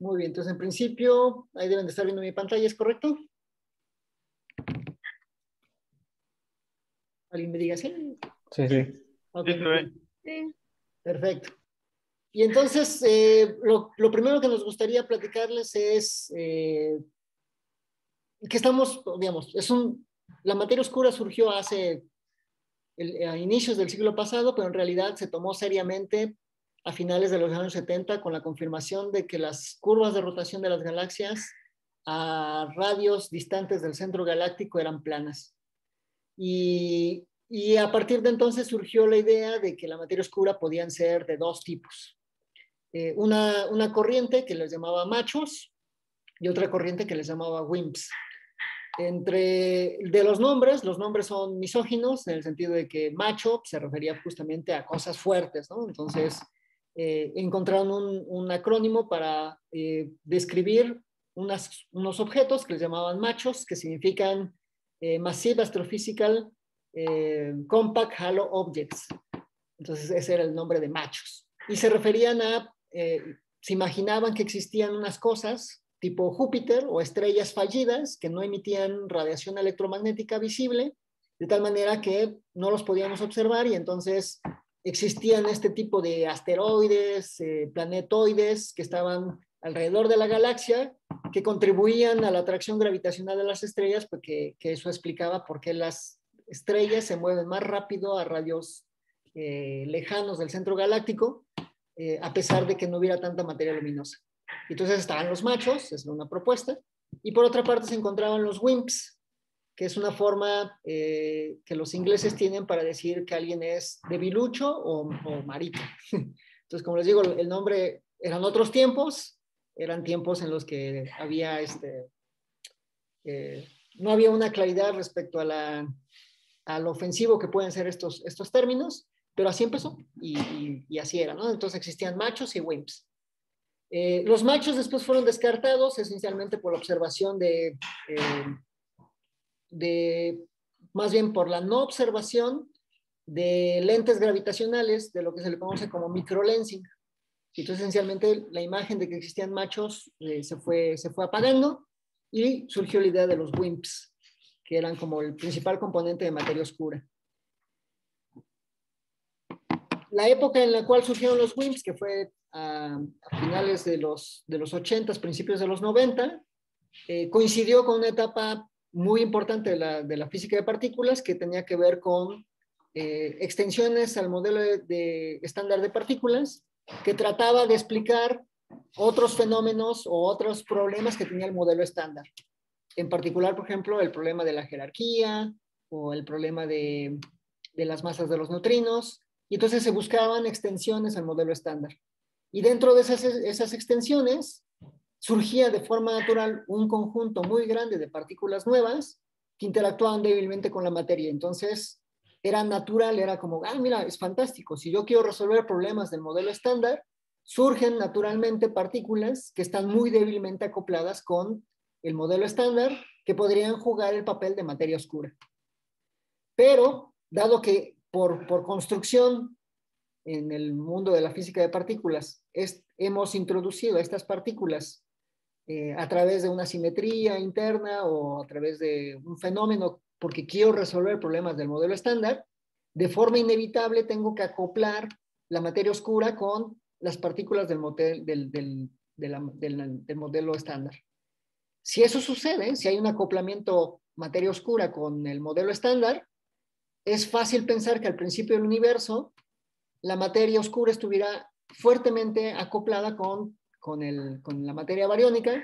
Muy bien, entonces en principio, ahí deben de estar viendo mi pantalla, ¿es correcto? ¿Alguien me diga sí? Sí, sí. Ok, Sí, muy se ve. bien. Sí. Perfecto. Y entonces, lo primero que nos gustaría platicarles es que estamos, digamos, la materia oscura surgió a inicios del siglo pasado, pero en realidad se tomó seriamente a finales de los años 70 con la confirmación de que las curvas de rotación de las galaxias a radios distantes del centro galáctico eran planas. Y a partir de entonces surgió la idea de que la materia oscura podían ser de dos tipos. Una corriente que les llamaba machos y otra corriente que les llamaba WIMPs. De los nombres son misóginos en el sentido de que macho se refería justamente a cosas fuertes, ¿no? Entonces, encontraron un acrónimo para describir unos objetos que les llamaban machos, que significan Massive Astrophysical Compact Halo Objects. Entonces, ese era el nombre de machos. Y se referían se imaginaban que existían unas cosas tipo Júpiter o estrellas fallidas que no emitían radiación electromagnética visible, de tal manera que no los podíamos observar y entonces existían este tipo de asteroides, planetoides que estaban alrededor de la galaxia, que contribuían a la atracción gravitacional de las estrellas, porque que eso explicaba por qué las estrellas se mueven más rápido a radios lejanos del centro galáctico, a pesar de que no hubiera tanta materia luminosa. Entonces estaban los machos, es una propuesta, y por otra parte se encontraban los WIMPs, que es una forma que los ingleses tienen para decir que alguien es debilucho o marito. Entonces, como les digo, el nombre eran otros tiempos, eran tiempos en los que había no había una claridad respecto al ofensivo que pueden ser estos términos, pero así empezó y así era, ¿no? Entonces existían machos y WIMPs. Los machos después fueron descartados esencialmente por la observación más bien por la no observación de lentes gravitacionales, de lo que se le conoce como microlensing. Entonces, esencialmente, la imagen de que existían machos se fue apagando y surgió la idea de los WIMPs, que eran como el principal componente de materia oscura. La época en la cual surgieron los WIMPs, que fue a finales de los 80, principios de los 90, coincidió con una etapa muy importante de la física de partículas que tenía que ver con extensiones al modelo de estándar de partículas que trataba de explicar otros fenómenos o otros problemas que tenía el modelo estándar. En particular, por ejemplo, el problema de la jerarquía o el problema de las masas de los neutrinos. Y entonces se buscaban extensiones al modelo estándar. Y dentro de esas extensiones surgía de forma natural un conjunto muy grande de partículas nuevas que interactuaban débilmente con la materia. Entonces, era natural, era como, mira, es fantástico. Si yo quiero resolver problemas del modelo estándar, surgen naturalmente partículas que están muy débilmente acopladas con el modelo estándar que podrían jugar el papel de materia oscura. Pero, dado que por construcción en el mundo de la física de partículas hemos introducido estas partículas a través de una simetría interna o a través de un fenómeno porque quiero resolver problemas del modelo estándar, de forma inevitable tengo que acoplar la materia oscura con las partículas del modelo estándar. Si eso sucede, si hay un acoplamiento materia oscura con el modelo estándar, es fácil pensar que al principio del universo la materia oscura estuviera fuertemente acoplada con la materia bariónica,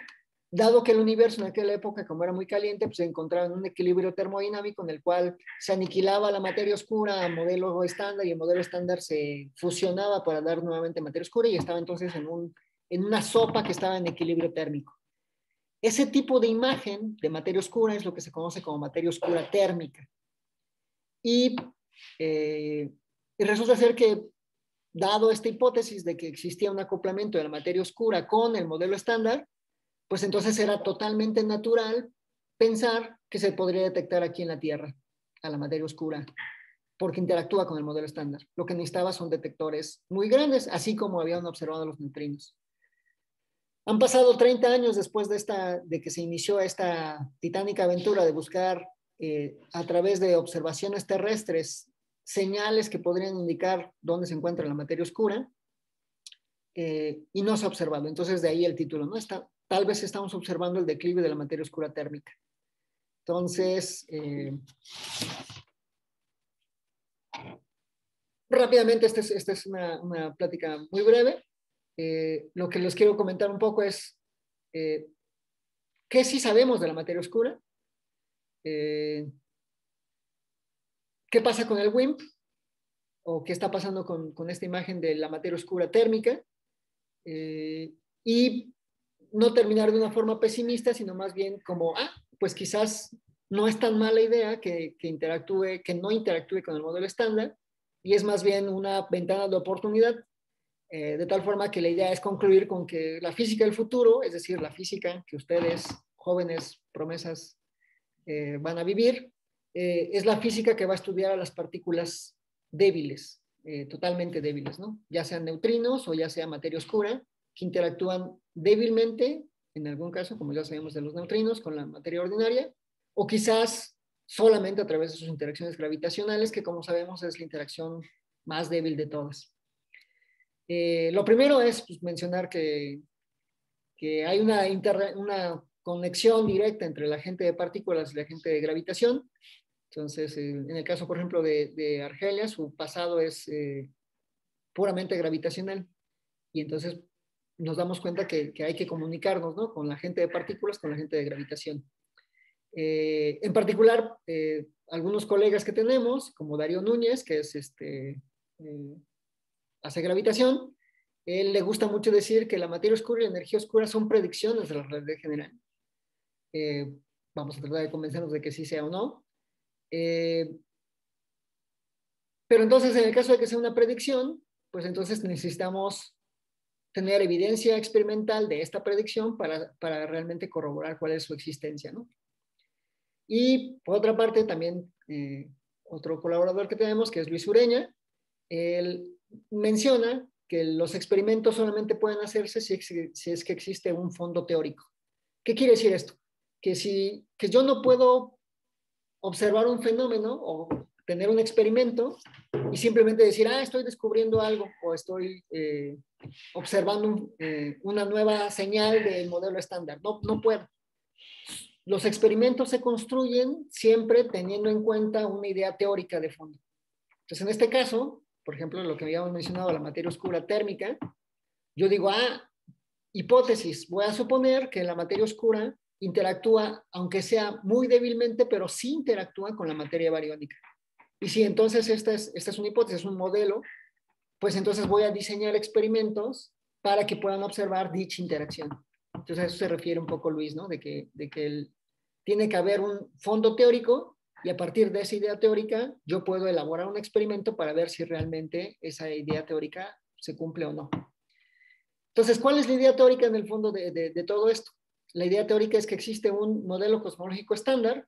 dado que el universo en aquella época, como era muy caliente, pues se encontraba en un equilibrio termodinámico en el cual se aniquilaba la materia oscura a modelo estándar y el modelo estándar se fusionaba para dar nuevamente materia oscura y estaba entonces en una sopa que estaba en equilibrio térmico. Ese tipo de imagen de materia oscura es lo que se conoce como materia oscura térmica. Y resulta ser que, dado esta hipótesis de que existía un acoplamiento de la materia oscura con el modelo estándar, pues entonces era totalmente natural pensar que se podría detectar aquí en la Tierra a la materia oscura, porque interactúa con el modelo estándar. Lo que necesitaba son detectores muy grandes, así como habían observado los neutrinos. Han pasado 30 años después de que se inició esta titánica aventura de buscar a través de observaciones terrestres señales que podrían indicar dónde se encuentra la materia oscura, y no se ha observado. Entonces, de ahí el título, ¿no? Tal vez estamos observando el declive de la materia oscura térmica. Entonces, rápidamente, esta es una plática muy breve. Lo que les quiero comentar un poco es qué sí sabemos de la materia oscura, qué pasa con el WIMP, o qué está pasando con esta imagen de la materia oscura térmica, y no terminar de una forma pesimista, sino más bien como, pues quizás no es tan mala idea que no interactúe con el modelo estándar, y es más bien una ventana de oportunidad, de tal forma que la idea es concluir con que la física del futuro, es decir, la física que ustedes, jóvenes promesas, van a vivir, es la física que va a estudiar a las partículas débiles, totalmente débiles, ¿no? Ya sean neutrinos o ya sea materia oscura, que interactúan débilmente, en algún caso, como ya sabemos de los neutrinos, con la materia ordinaria, o quizás solamente a través de sus interacciones gravitacionales, que como sabemos es la interacción más débil de todas. Lo primero es pues, mencionar que hay una conexión directa entre la agente de partículas y la agente de gravitación. Entonces, en el caso, por ejemplo, de Argelia, su pasado es puramente gravitacional. Y entonces nos damos cuenta que hay que comunicarnos, ¿no? Con la agente de partículas, con la agente de gravitación. En particular, algunos colegas que tenemos, como Darío Núñez, que es hace gravitación, él le gusta mucho decir que la materia oscura y la energía oscura son predicciones de la realidad general. Vamos a tratar de convencernos de que sí sea o no. Pero entonces, en el caso de que sea una predicción, pues entonces necesitamos tener evidencia experimental de esta predicción para realmente corroborar cuál es su existencia, ¿no? Y por otra parte, también otro colaborador que tenemos, que es Luis Ureña, él menciona que los experimentos solamente pueden hacerse si es que existe un fondo teórico. ¿Qué quiere decir esto? Que yo no puedo observar un fenómeno o tener un experimento y simplemente decir, estoy descubriendo algo o estoy observando una nueva señal del modelo estándar. No, no puedo. Los experimentos se construyen siempre teniendo en cuenta una idea teórica de fondo. Entonces, en este caso, por ejemplo, lo que habíamos mencionado, la materia oscura térmica, yo digo, hipótesis, voy a suponer que la materia oscura interactúa, aunque sea muy débilmente, pero sí interactúa con la materia bariónica. Y si entonces esta es una hipótesis, es un modelo, pues entonces voy a diseñar experimentos para que puedan observar dicha interacción. Entonces a eso se refiere un poco Luis, ¿no? De que tiene que haber un fondo teórico y a partir de esa idea teórica yo puedo elaborar un experimento para ver si realmente esa idea teórica se cumple o no. Entonces, ¿cuál es la idea teórica en el fondo de todo esto? La idea teórica es que existe un modelo cosmológico estándar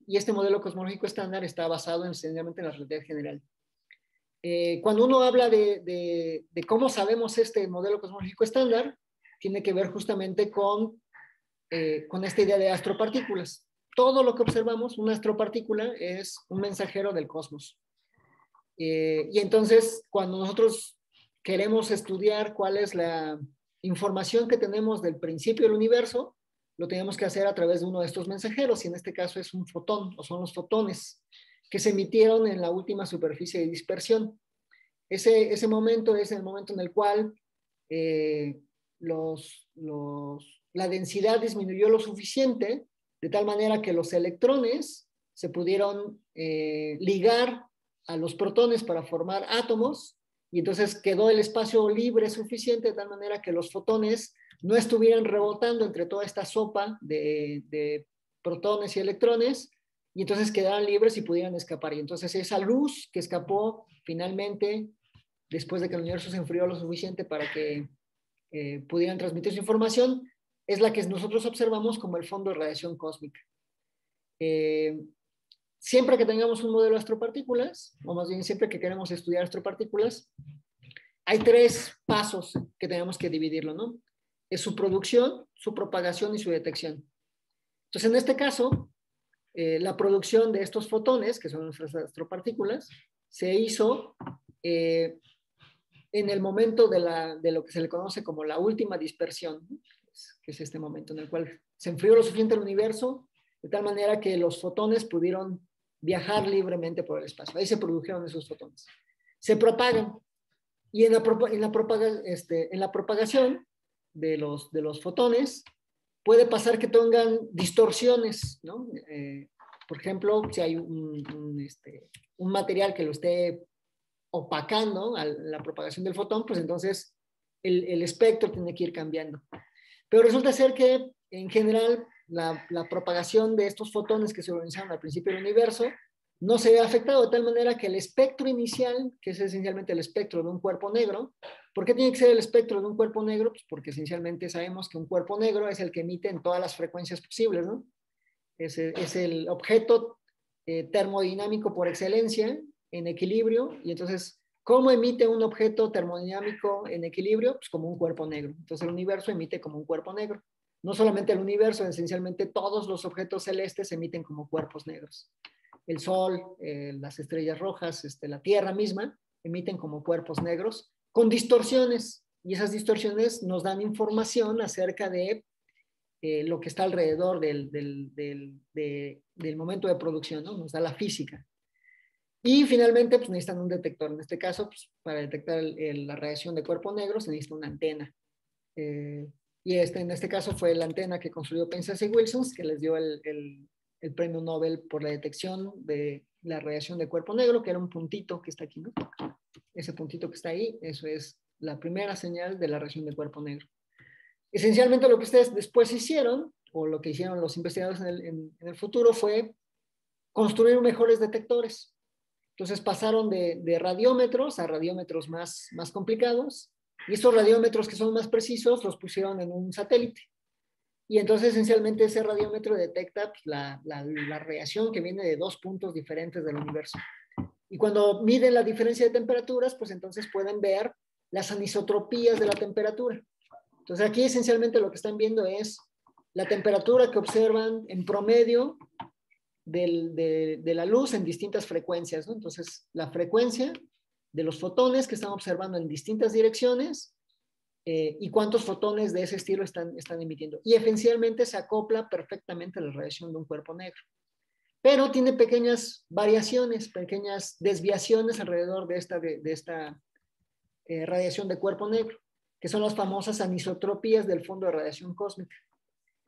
y este modelo cosmológico estándar está basado sencillamente en la realidad general. Cuando uno habla de cómo sabemos este modelo cosmológico estándar, tiene que ver justamente con esta idea de astropartículas. Todo lo que observamos, una astropartícula es un mensajero del cosmos. Y entonces, cuando nosotros queremos estudiar cuál es la información que tenemos del principio del universo, lo tenemos que hacer a través de uno de estos mensajeros, y en este caso es un fotón, o son los fotones, que se emitieron en la última superficie de dispersión. Ese momento es el momento en el cual la densidad disminuyó lo suficiente, de tal manera que los electrones se pudieron ligar a los protones para formar átomos, y entonces quedó el espacio libre suficiente de tal manera que los fotones no estuvieran rebotando entre toda esta sopa de protones y electrones, y entonces quedaran libres y pudieran escapar. Y entonces esa luz que escapó finalmente, después de que el universo se enfrió lo suficiente para que pudieran transmitir su información, es la que nosotros observamos como el fondo de radiación cósmica. Siempre que tengamos un modelo de astropartículas, o más bien siempre que queremos estudiar astropartículas, hay tres pasos que tenemos que dividirlo, ¿no? es su producción, su propagación y su detección. Entonces, en este caso, la producción de estos fotones, que son nuestras astropartículas, se hizo en el momento de lo que se le conoce como la última dispersión, ¿no? Que es este momento en el cual se enfrió lo suficiente el universo, de tal manera que los fotones pudieron viajar libremente por el espacio. Ahí se produjeron esos fotones. Se propagan, y en la propagación de los fotones puede pasar que tengan distorsiones, ¿no? Por ejemplo, si hay un material que lo esté opacando a la propagación del fotón, pues entonces el espectro tiene que ir cambiando. Pero resulta ser que, en general, la propagación de estos fotones que se organizaron al principio del universo no se ve afectado de tal manera que el espectro inicial, que es esencialmente el espectro de un cuerpo negro. ¿Por qué tiene que ser el espectro de un cuerpo negro? Pues porque esencialmente sabemos que un cuerpo negro es el que emite en todas las frecuencias posibles, ¿no? Es el objeto termodinámico por excelencia, en equilibrio, y entonces, ¿cómo emite un objeto termodinámico en equilibrio? Pues como un cuerpo negro. Entonces el universo emite como un cuerpo negro. No solamente el universo, esencialmente todos los objetos celestes emiten como cuerpos negros. El Sol, las estrellas rojas, la Tierra misma, emiten como cuerpos negros con distorsiones, y esas distorsiones nos dan información acerca de lo que está alrededor del momento de producción, ¿no? Nos da la física. Y finalmente, pues necesitan un detector. En este caso, pues, para detectar la radiación de cuerpo negro se necesita una antena. Y en este caso fue la antena que construyó Penzias y Wilson, que les dio el premio Nobel por la detección de la radiación de cuerpo negro, que era un puntito que está aquí, ¿no? Ese puntito que está ahí, eso es la primera señal de la radiación de cuerpo negro. Esencialmente lo que ustedes después hicieron, o lo que hicieron los investigadores en el futuro, fue construir mejores detectores. Entonces pasaron de radiómetros a radiómetros más complicados, y estos radiómetros que son más precisos los pusieron en un satélite. Y entonces esencialmente ese radiómetro detecta la radiación que viene de dos puntos diferentes del universo. Y cuando miden la diferencia de temperaturas, pues entonces pueden ver las anisotropías de la temperatura. Entonces aquí esencialmente lo que están viendo es la temperatura que observan en promedio de la luz en distintas frecuencias, ¿no? Entonces la frecuencia de los fotones que están observando en distintas direcciones y cuántos fotones de ese estilo están emitiendo. Y esencialmente se acopla perfectamente a la radiación de un cuerpo negro. Pero tiene pequeñas variaciones, pequeñas desviaciones alrededor de esta radiación de cuerpo negro, que son las famosas anisotropías del fondo de radiación cósmica.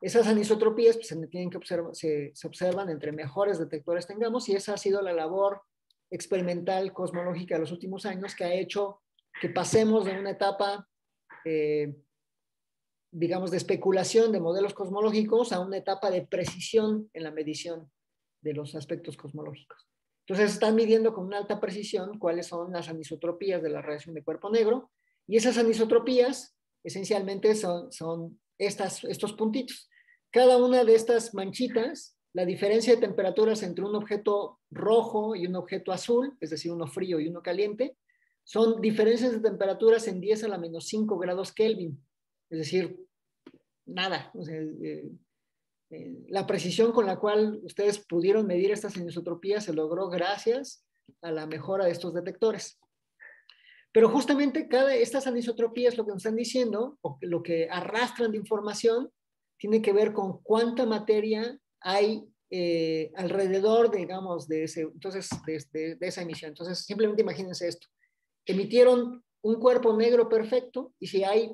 Esas anisotropías pues, se observan entre mejores detectores tengamos, y esa ha sido la labor experimental cosmológica de los últimos años, que ha hecho que pasemos de una etapa, digamos, de especulación de modelos cosmológicos a una etapa de precisión en la medición de los aspectos cosmológicos. Entonces están midiendo con una alta precisión cuáles son las anisotropías de la radiación de cuerpo negro, y esas anisotropías esencialmente son estos puntitos. Cada una de estas manchitas, la diferencia de temperaturas entre un objeto rojo y un objeto azul, es decir, uno frío y uno caliente, son diferencias de temperaturas en 10 a la menos 5 grados Kelvin. Es decir, nada. O sea, la precisión con la cual ustedes pudieron medir estas anisotropías se logró gracias a la mejora de estos detectores. Pero justamente estas anisotropías, lo que nos están diciendo, o lo que arrastran de información, tiene que ver con cuánta materia hay alrededor, digamos, de esa emisión. Entonces, simplemente imagínense esto. Emitieron un cuerpo negro perfecto, y si hay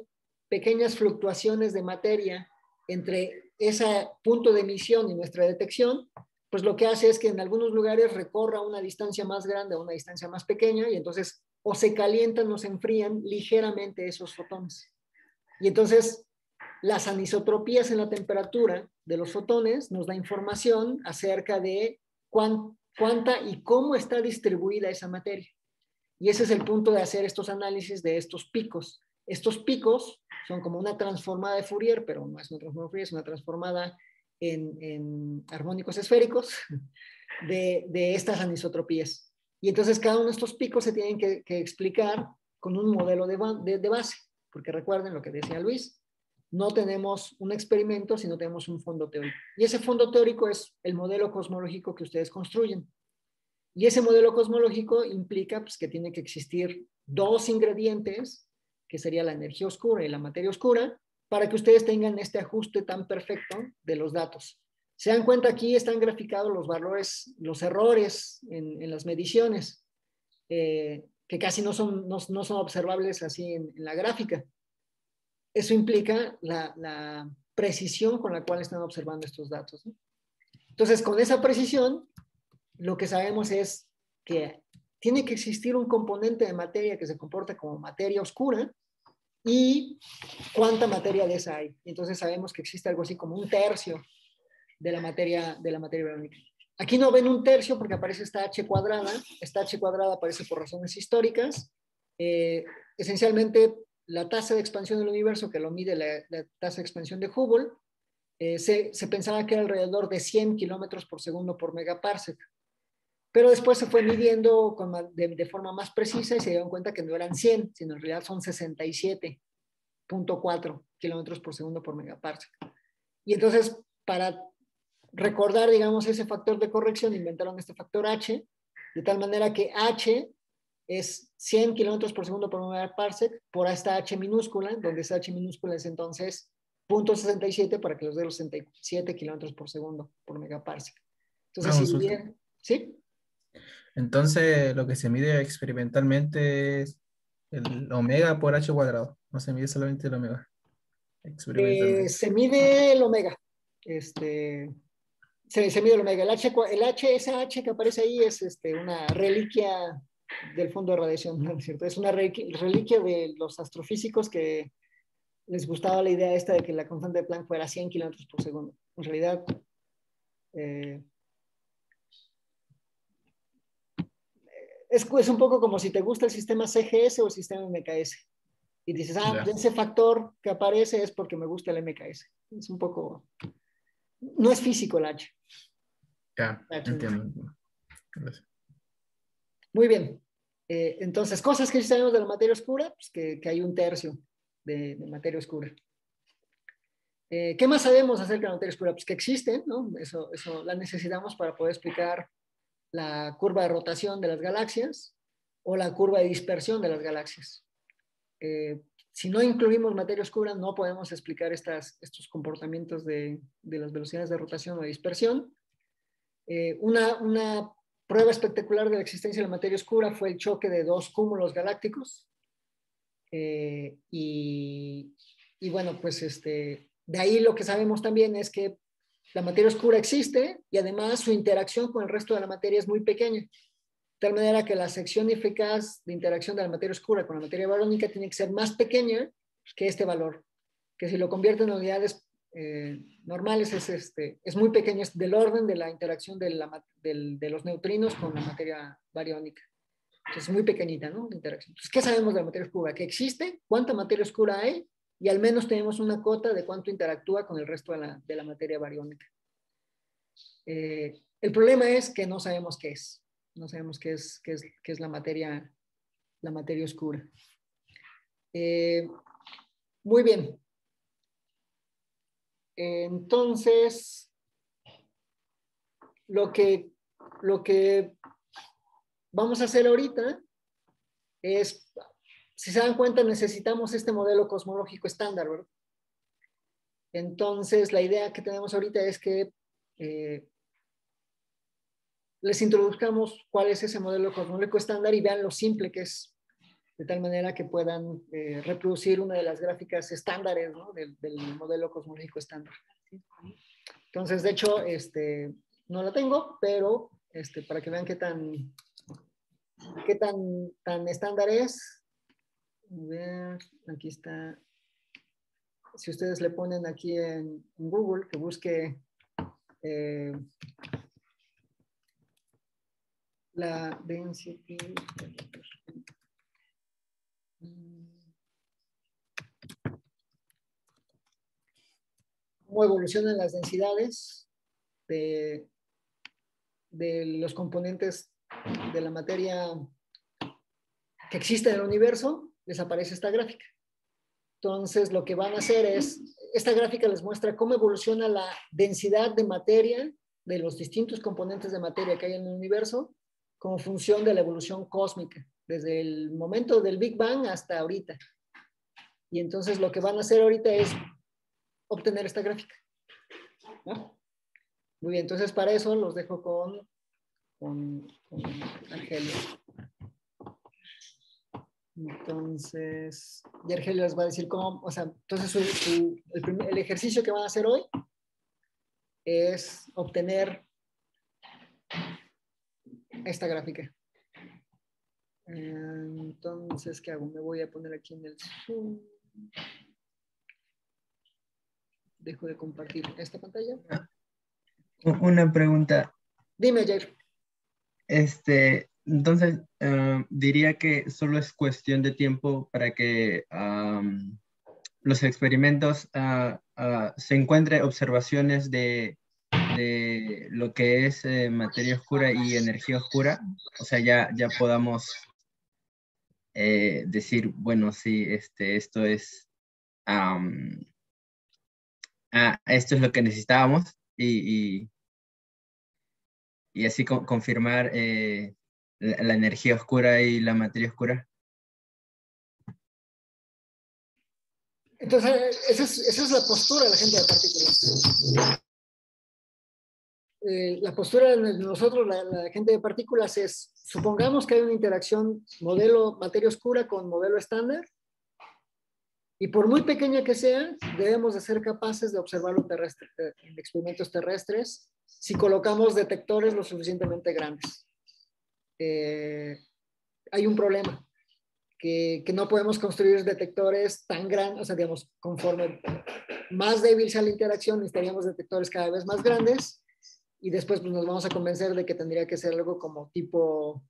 pequeñas fluctuaciones de materia entre ese punto de emisión y nuestra detección, pues lo que hace es que en algunos lugares recorra una distancia más grande o una distancia más pequeña, y entonces o se calientan o se enfrían ligeramente esos fotones. Y entonces las anisotropías en la temperatura de los fotones nos da información acerca de cuánta y cómo está distribuida esa materia. Y ese es el punto de hacer estos análisis de estos picos. Estos picos son como una transformada de Fourier, pero no es una transformada de Fourier, es una transformada en armónicos esféricos de estas anisotropías. Y entonces cada uno de estos picos se tienen que explicar con un modelo de base, porque recuerden lo que decía Luis, no tenemos un experimento, sino tenemos un fondo teórico. Y ese fondo teórico es el modelo cosmológico que ustedes construyen. Y ese modelo cosmológico implica pues, que tiene que existir dos ingredientes, que sería la energía oscura y la materia oscura, para que ustedes tengan este ajuste tan perfecto de los datos. Se dan cuenta, aquí están graficados los valores, los errores en las mediciones, que casi no son observables así en la gráfica. Eso implica la precisión con la cual están observando estos datos, ¿no? Entonces, con esa precisión, lo que sabemos es que tiene que existir un componente de materia que se comporta como materia oscura y cuánta materia de esa hay. Entonces sabemos que existe algo así como un tercio de la materia bariónica. Aquí no ven un tercio porque aparece esta H cuadrada. Esta H cuadrada aparece por razones históricas. Esencialmente, la tasa de expansión del universo, que lo mide la tasa de expansión de Hubble, se pensaba que era alrededor de 100 kilómetros por segundo por megaparsec. Pero después se fue midiendo de forma más precisa y se dieron cuenta que no eran 100, sino en realidad son 67.4 kilómetros por segundo por megaparsec. Y entonces, para recordar, digamos, ese factor de corrección, inventaron este factor H, de tal manera que H es 100 kilómetros por segundo por megaparsec por esta H minúscula, donde esa H minúscula es entonces 0.67 para que los dé los 67 kilómetros por segundo por megaparsec. Entonces, Una si consulta. hubiera, ¿sí? Entonces, lo que se mide experimentalmente es el omega por h cuadrado. No se mide solamente el omega, experimentalmente. Se mide el omega. Se mide el omega. Esa H que aparece ahí es una reliquia del fondo de radiación, ¿no es cierto? Es una reliquia de los astrofísicos que les gustaba la idea esta de que la constante de Planck fuera 100 kilómetros por segundo. En realidad, es un poco como si te gusta el sistema CGS o el sistema MKS. Y dices, Ya, pues ese factor que aparece es porque me gusta el MKS. Es un poco... No es físico el H. ya, H, ¿no? entiendo. Gracias. Muy bien. Entonces, cosas que sabemos de la materia oscura, pues que hay un tercio de materia oscura. ¿Qué más sabemos acerca de la materia oscura? Pues que existe, ¿no? Eso la necesitamos para poder explicar la curva de rotación de las galaxias o la curva de dispersión de las galaxias. Si no incluimos materia oscura, no podemos explicar estos comportamientos de las velocidades de rotación o de dispersión. Una prueba espectacular de la existencia de la materia oscura fue el choque de dos cúmulos galácticos. Y bueno, pues de ahí lo que sabemos también es que la materia oscura existe y además su interacción con el resto de la materia es muy pequeña. De tal manera que la sección eficaz de interacción de la materia oscura con la materia barónica tiene que ser más pequeña que este valor, que si lo convierte en unidades normales es muy pequeño, es del orden de la interacción de los neutrinos con la materia bariónica. Entonces, muy pequeñita, ¿no? La interacción. Entonces, ¿qué sabemos de la materia oscura? Que existe, cuánta materia oscura hay, y al menos tenemos una cota de cuánto interactúa con el resto de la materia bariónica. El problema es que no sabemos qué es. No sabemos qué es la materia oscura. Muy bien. Entonces, lo que vamos a hacer ahorita es, si se dan cuenta, necesitamos este modelo cosmológico estándar, ¿verdad? Entonces, la idea que tenemos ahorita es que les introduzcamos cuál es ese modelo cosmológico estándar y vean lo simple que es, de tal manera que puedan reproducir una de las gráficas estándares, ¿no? del modelo cosmológico estándar. Entonces, de hecho, no la tengo, pero para que vean qué tan estándar es. A ver, aquí está. Si ustedes le ponen aquí en Google, que busque la density. Cómo evolucionan las densidades de los componentes de la materia que existe en el universo, les aparece esta gráfica. Entonces, lo que van a hacer es, esta gráfica les muestra cómo evoluciona la densidad de materia de los distintos componentes de materia que hay en el universo como función de la evolución cósmica, desde el momento del Big Bang hasta ahorita. Y entonces lo que van a hacer ahorita es obtener esta gráfica, ¿no? Muy bien, entonces para eso los dejo con Argelio. Entonces, y Argelio les va a decir cómo, o sea, entonces el ejercicio que van a hacer hoy es obtener esta gráfica. Entonces, ¿qué hago? Me voy a poner aquí en el Zoom. Dejo de compartir esta pantalla. Una pregunta. Dime, Jair. Entonces, diría que solo es cuestión de tiempo para que los experimentos se encuentren observaciones de lo que es materia oscura y energía oscura. O sea, ya podamos decir, bueno, sí, esto es esto es lo que necesitábamos y así confirmar la energía oscura y la materia oscura. Entonces, esa es la postura de la gente de partículas. La postura de nosotros, la gente de partículas, es, supongamos que hay una interacción modelo materia oscura con modelo estándar, y por muy pequeña que sea, debemos de ser capaces de observarlo terrestre, en experimentos terrestres, si colocamos detectores lo suficientemente grandes. Hay un problema, que no podemos construir detectores tan grandes, o sea, digamos, conforme más débil sea la interacción, necesitaríamos detectores cada vez más grandes, y después pues, nos vamos a convencer de que tendría que ser algo como tipo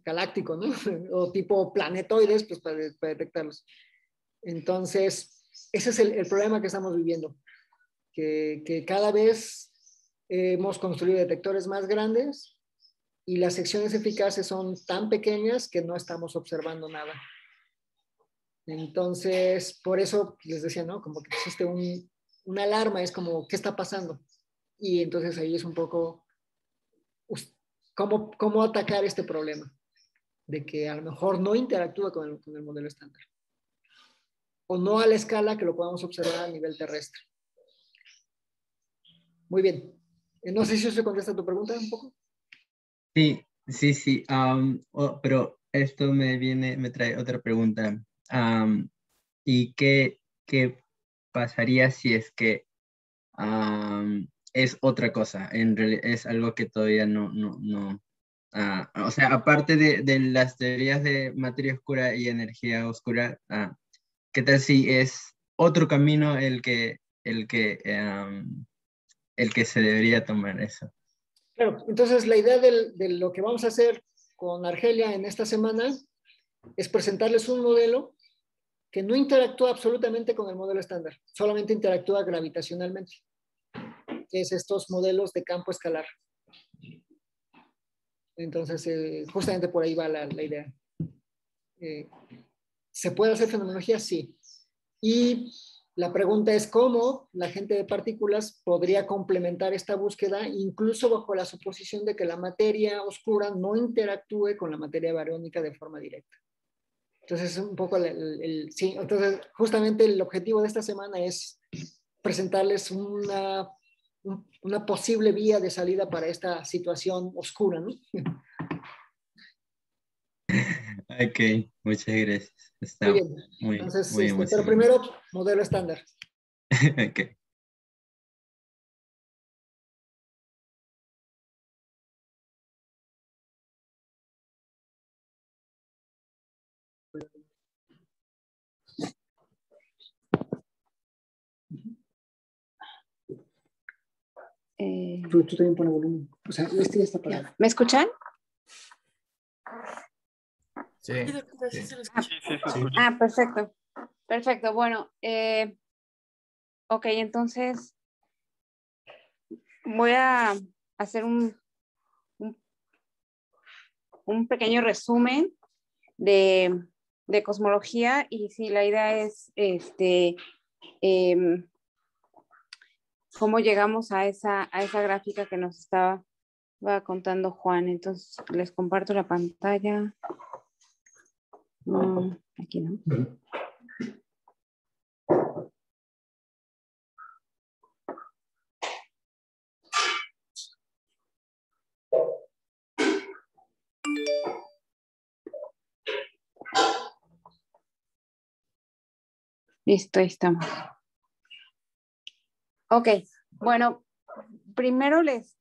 galáctico, ¿no? O tipo planetoides, pues para detectarlos. Entonces, ese es el problema que estamos viviendo, que cada vez hemos construido detectores más grandes y las secciones eficaces son tan pequeñas que no estamos observando nada. Entonces, por eso les decía, ¿no? Como que existe una alarma, es como, ¿qué está pasando? Y entonces ahí es un poco, ¿cómo atacar este problema? De que a lo mejor no interactúa con el modelo estándar. O no a la escala que lo podamos observar a nivel terrestre. Muy bien. No sé si eso contesta tu pregunta un poco. Sí. Pero esto me trae otra pregunta. ¿Y qué pasaría si es que es otra cosa? En realidad es algo que todavía no. O sea, aparte de las teorías de materia oscura y energía oscura, ¿qué tal si es otro camino el que se debería tomar eso? Claro, entonces la idea de lo que vamos a hacer con Argelia en esta semana es presentarles un modelo que no interactúa absolutamente con el modelo estándar, solamente interactúa gravitacionalmente, que es estos modelos de campo escalar. Entonces, justamente por ahí va la idea. ¿Se puede hacer fenomenología? Sí. Y la pregunta es cómo la gente de partículas podría complementar esta búsqueda, incluso bajo la suposición de que la materia oscura no interactúe con la materia bariónica de forma directa. Entonces, es un poco sí, entonces justamente el objetivo de esta semana es presentarles una posible vía de salida para esta situación oscura, ¿no? Ok, muchas gracias. Muy Está bien. muy Entonces, pero emocionante. primero, modelo estándar. Ok. Tú también pones volumen. O sea, este ya está parado. ¿Me escuchan? Sí. Perfecto. Perfecto. Bueno, ok, entonces voy a hacer un pequeño resumen de cosmología, y sí, la idea es cómo llegamos a esa gráfica que nos estaba contando Juan. Entonces les comparto la pantalla. Aquí no. Listo, ahí estamos. Ok, bueno, primero les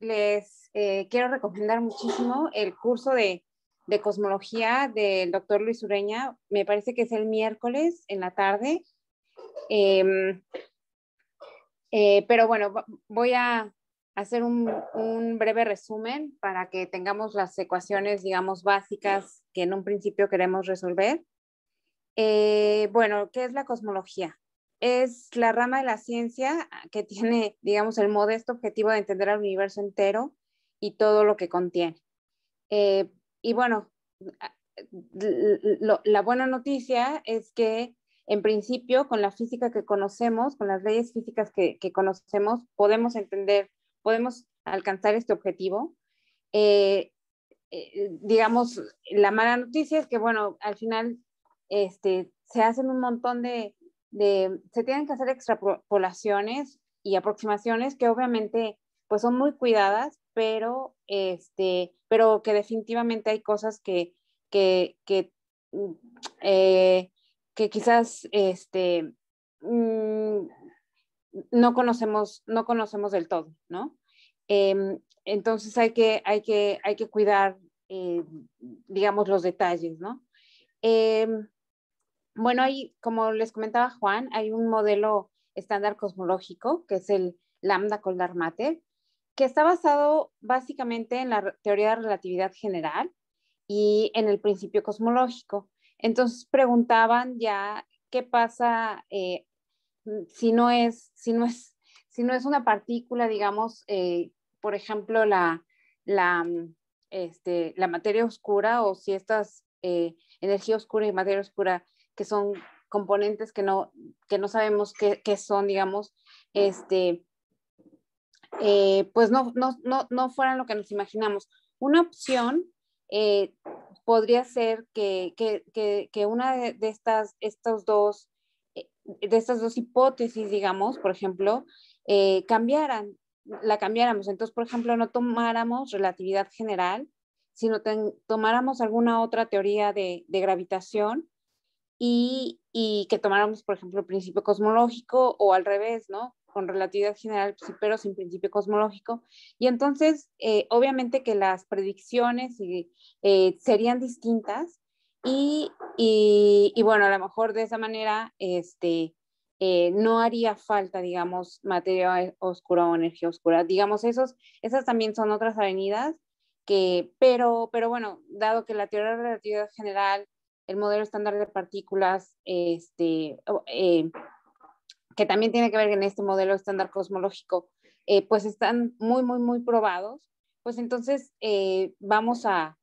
quiero recomendar muchísimo el curso de cosmología del doctor Luis Ureña. Me parece que es el miércoles en la tarde. Pero bueno, voy a hacer un breve resumen para que tengamos las ecuaciones, digamos, básicas que en un principio queremos resolver. Bueno, ¿qué es la cosmología? Es la rama de la ciencia que tiene, digamos, el modesto objetivo de entender al universo entero y todo lo que contiene. Y bueno, la buena noticia es que en principio con la física que conocemos, con las leyes físicas que conocemos, podemos alcanzar este objetivo. Digamos, la mala noticia es que, bueno, al final se hacen un montón se tienen que hacer extrapolaciones y aproximaciones que obviamente pues son muy cuidadas, pero que definitivamente hay cosas que quizás no conocemos del todo, ¿no? Entonces hay que cuidar, digamos, los detalles, ¿no? Bueno, como les comentaba Juan, hay un modelo estándar cosmológico, que es el Lambda-Koldar-Matter, que está basado básicamente en la teoría de relatividad general y en el principio cosmológico. Entonces preguntaban ya qué pasa si no es una partícula, digamos, por ejemplo, la materia oscura, o si estas energía oscura y materia oscura, que son componentes que no sabemos qué son, digamos, pues no fueran lo que nos imaginamos. Una opción podría ser que una de estas dos hipótesis, digamos, por ejemplo, la cambiáramos. Entonces, por ejemplo, no tomáramos relatividad general, sino tomáramos alguna otra teoría de gravitación y que tomáramos, por ejemplo, el principio cosmológico, o al revés, ¿no? Con relatividad general, sí, pero sin principio cosmológico. Y entonces, obviamente que las predicciones serían distintas y bueno, a lo mejor de esa manera no haría falta, digamos, materia oscura o energía oscura. Digamos, esas también son otras avenidas pero bueno, dado que la teoría de relatividad general, el modelo estándar de partículas, que también tiene que ver en este modelo estándar cosmológico, pues están muy, muy, muy probados, pues entonces vamos a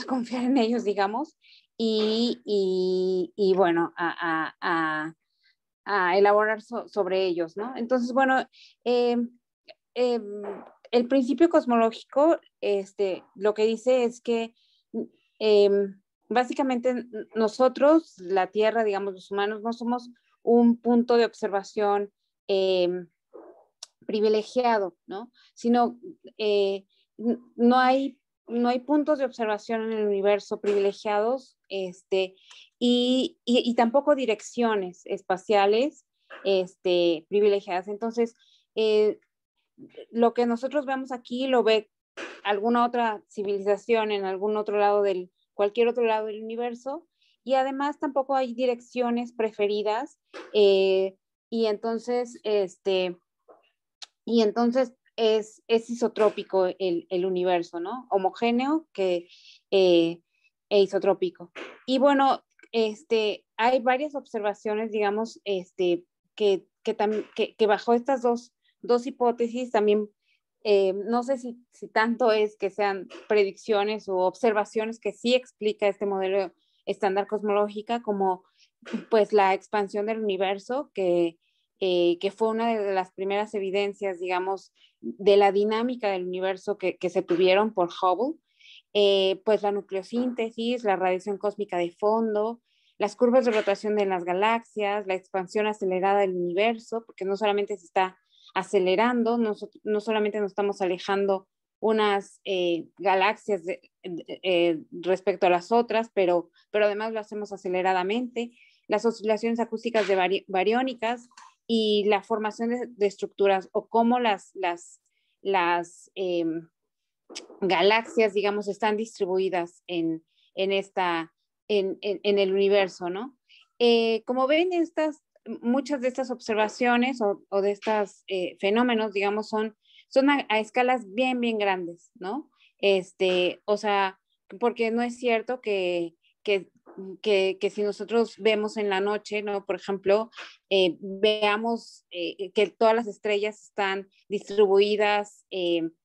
confiar en ellos, digamos, y bueno, a elaborar sobre ellos, ¿no? Entonces, bueno, el principio cosmológico, lo que dice es que básicamente nosotros, la Tierra, digamos, los humanos, no somos un punto de observación privilegiado, ¿no? Sino no hay puntos de observación en el universo privilegiados, y tampoco direcciones espaciales privilegiadas. Entonces, lo que nosotros vemos aquí lo ve alguna otra civilización en algún otro lado cualquier otro lado del universo, y además tampoco hay direcciones preferidas, y entonces es isotrópico el universo, ¿no? Homogéneo e isotrópico. Y bueno, hay varias observaciones, digamos, que bajo estas dos hipótesis también, no sé si tanto es que sean predicciones o observaciones que sí explica este modelo estándar cosmológica como pues la expansión del universo, que fue una de las primeras evidencias, digamos, de la dinámica del universo que se tuvieron por Hubble, pues la nucleosíntesis, la radiación cósmica de fondo, las curvas de rotación de las galaxias, la expansión acelerada del universo, porque no solamente se está acelerando, no solamente nos estamos alejando unas galaxias respecto a las otras, pero además lo hacemos aceleradamente, las oscilaciones acústicas bariónicas y la formación de estructuras o cómo las galaxias, digamos, están distribuidas en el universo, ¿no? Como ven, muchas de estas observaciones o de estos fenómenos, digamos, son a escalas bien, bien grandes, ¿no? O sea, porque no es cierto que si nosotros vemos en la noche, ¿no? Por ejemplo, veamos que todas las estrellas están distribuidas,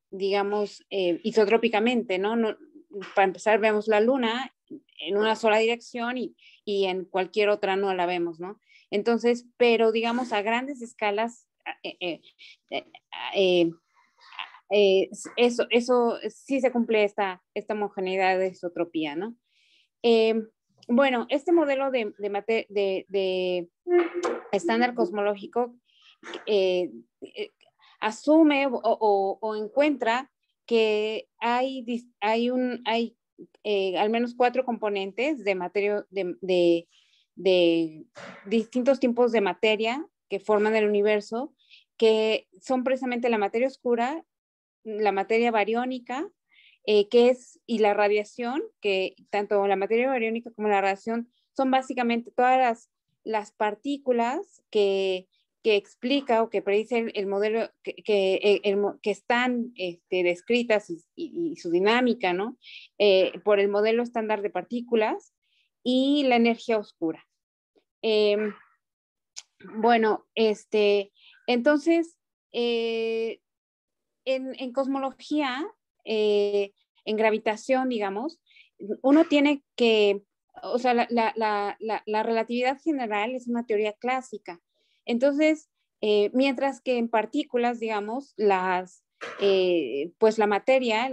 digamos, isotrópicamente, ¿no? Para empezar, vemos la luna en una sola dirección y en cualquier otra no la vemos, ¿no? Entonces, pero digamos a grandes escalas, eso sí se cumple esta homogeneidad de isotropía, ¿no? Bueno, este modelo de estándar cosmológico asume o encuentra que hay al menos 4 componentes de materia, de distintos tipos de materia que forman el universo, que son precisamente la materia oscura, la materia bariónica, y la radiación, que tanto la materia bariónica como la radiación son básicamente todas las partículas que explica o que predice el modelo, que están descritas y su dinámica, ¿no? Por el modelo estándar de partículas y la energía oscura. Bueno, entonces, en cosmología, en gravitación, digamos, uno tiene que, o sea, la relatividad general es una teoría clásica. Entonces, mientras que en partículas, digamos, pues la materia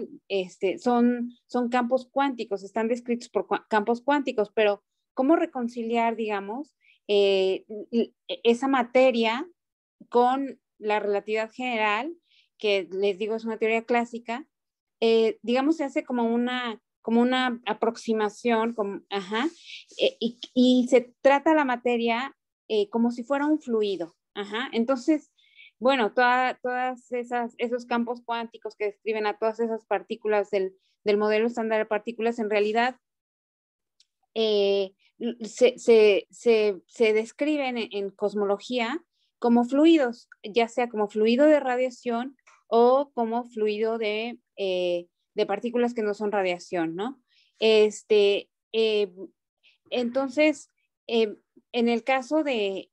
son campos cuánticos, están descritos por campos cuánticos, pero ¿cómo reconciliar, digamos, esa materia con la relatividad general, que les digo es una teoría clásica? Digamos, se hace como una aproximación, y se trata la materia como si fuera un fluido. Entonces, bueno, todas esos campos cuánticos que describen a todas esas partículas del modelo estándar de partículas, en realidad se describen en cosmología como fluidos, ya sea como fluido de radiación o como fluido de partículas que no son radiación, ¿no? Entonces, en el caso de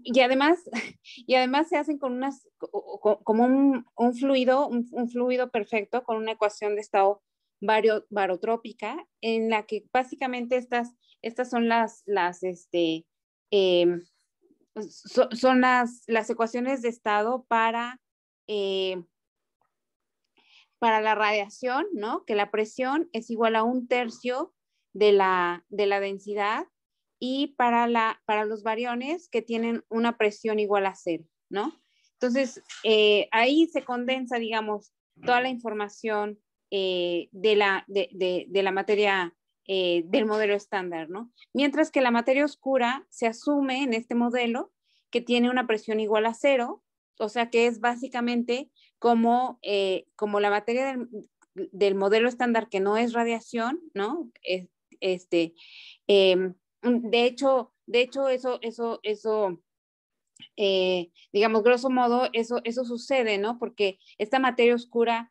y además se hacen con como un fluido perfecto, con una ecuación de estado barotrópica, en la que básicamente estas son son las ecuaciones de estado para la radiación, ¿no? Que la presión es igual a 1/3 de la densidad, y para los bariones, que tienen una presión igual a 0, ¿no? Entonces, ahí se condensa, digamos, toda la información de la materia del modelo estándar, ¿no? Mientras que la materia oscura se asume en este modelo que tiene una presión igual a 0, o sea que es básicamente como la materia del modelo estándar, que no es radiación, ¿no? De hecho, eso digamos, grosso modo, eso sucede, ¿no? Porque esta materia oscura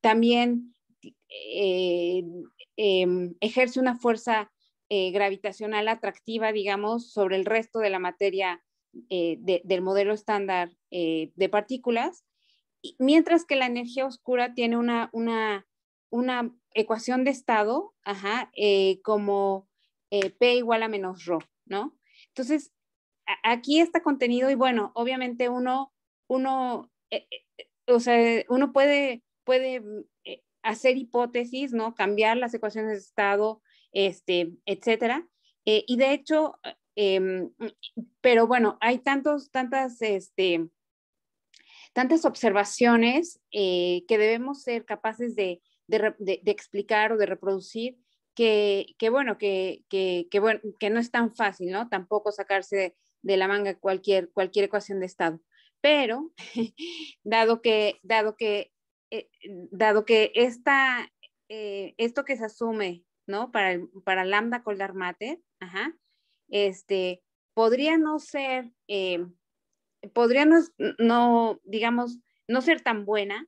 también ejerce una fuerza gravitacional atractiva, digamos, sobre el resto de la materia del modelo estándar de partículas, mientras que la energía oscura tiene una ecuación de estado, como P igual a menos ρ, ¿no? Entonces, aquí está contenido y bueno, obviamente uno puede hacer hipótesis, ¿no? Cambiar las ecuaciones de estado, etcétera. Y de hecho, pero bueno, hay tantas observaciones que debemos ser capaces de explicar o de reproducir que no es tan fácil, ¿no? Tampoco sacarse de la manga cualquier ecuación de estado. Pero, dado que esto que se asume, ¿no? Para lambda Koldar mater, podría no ser, podría no, digamos, no ser tan buena,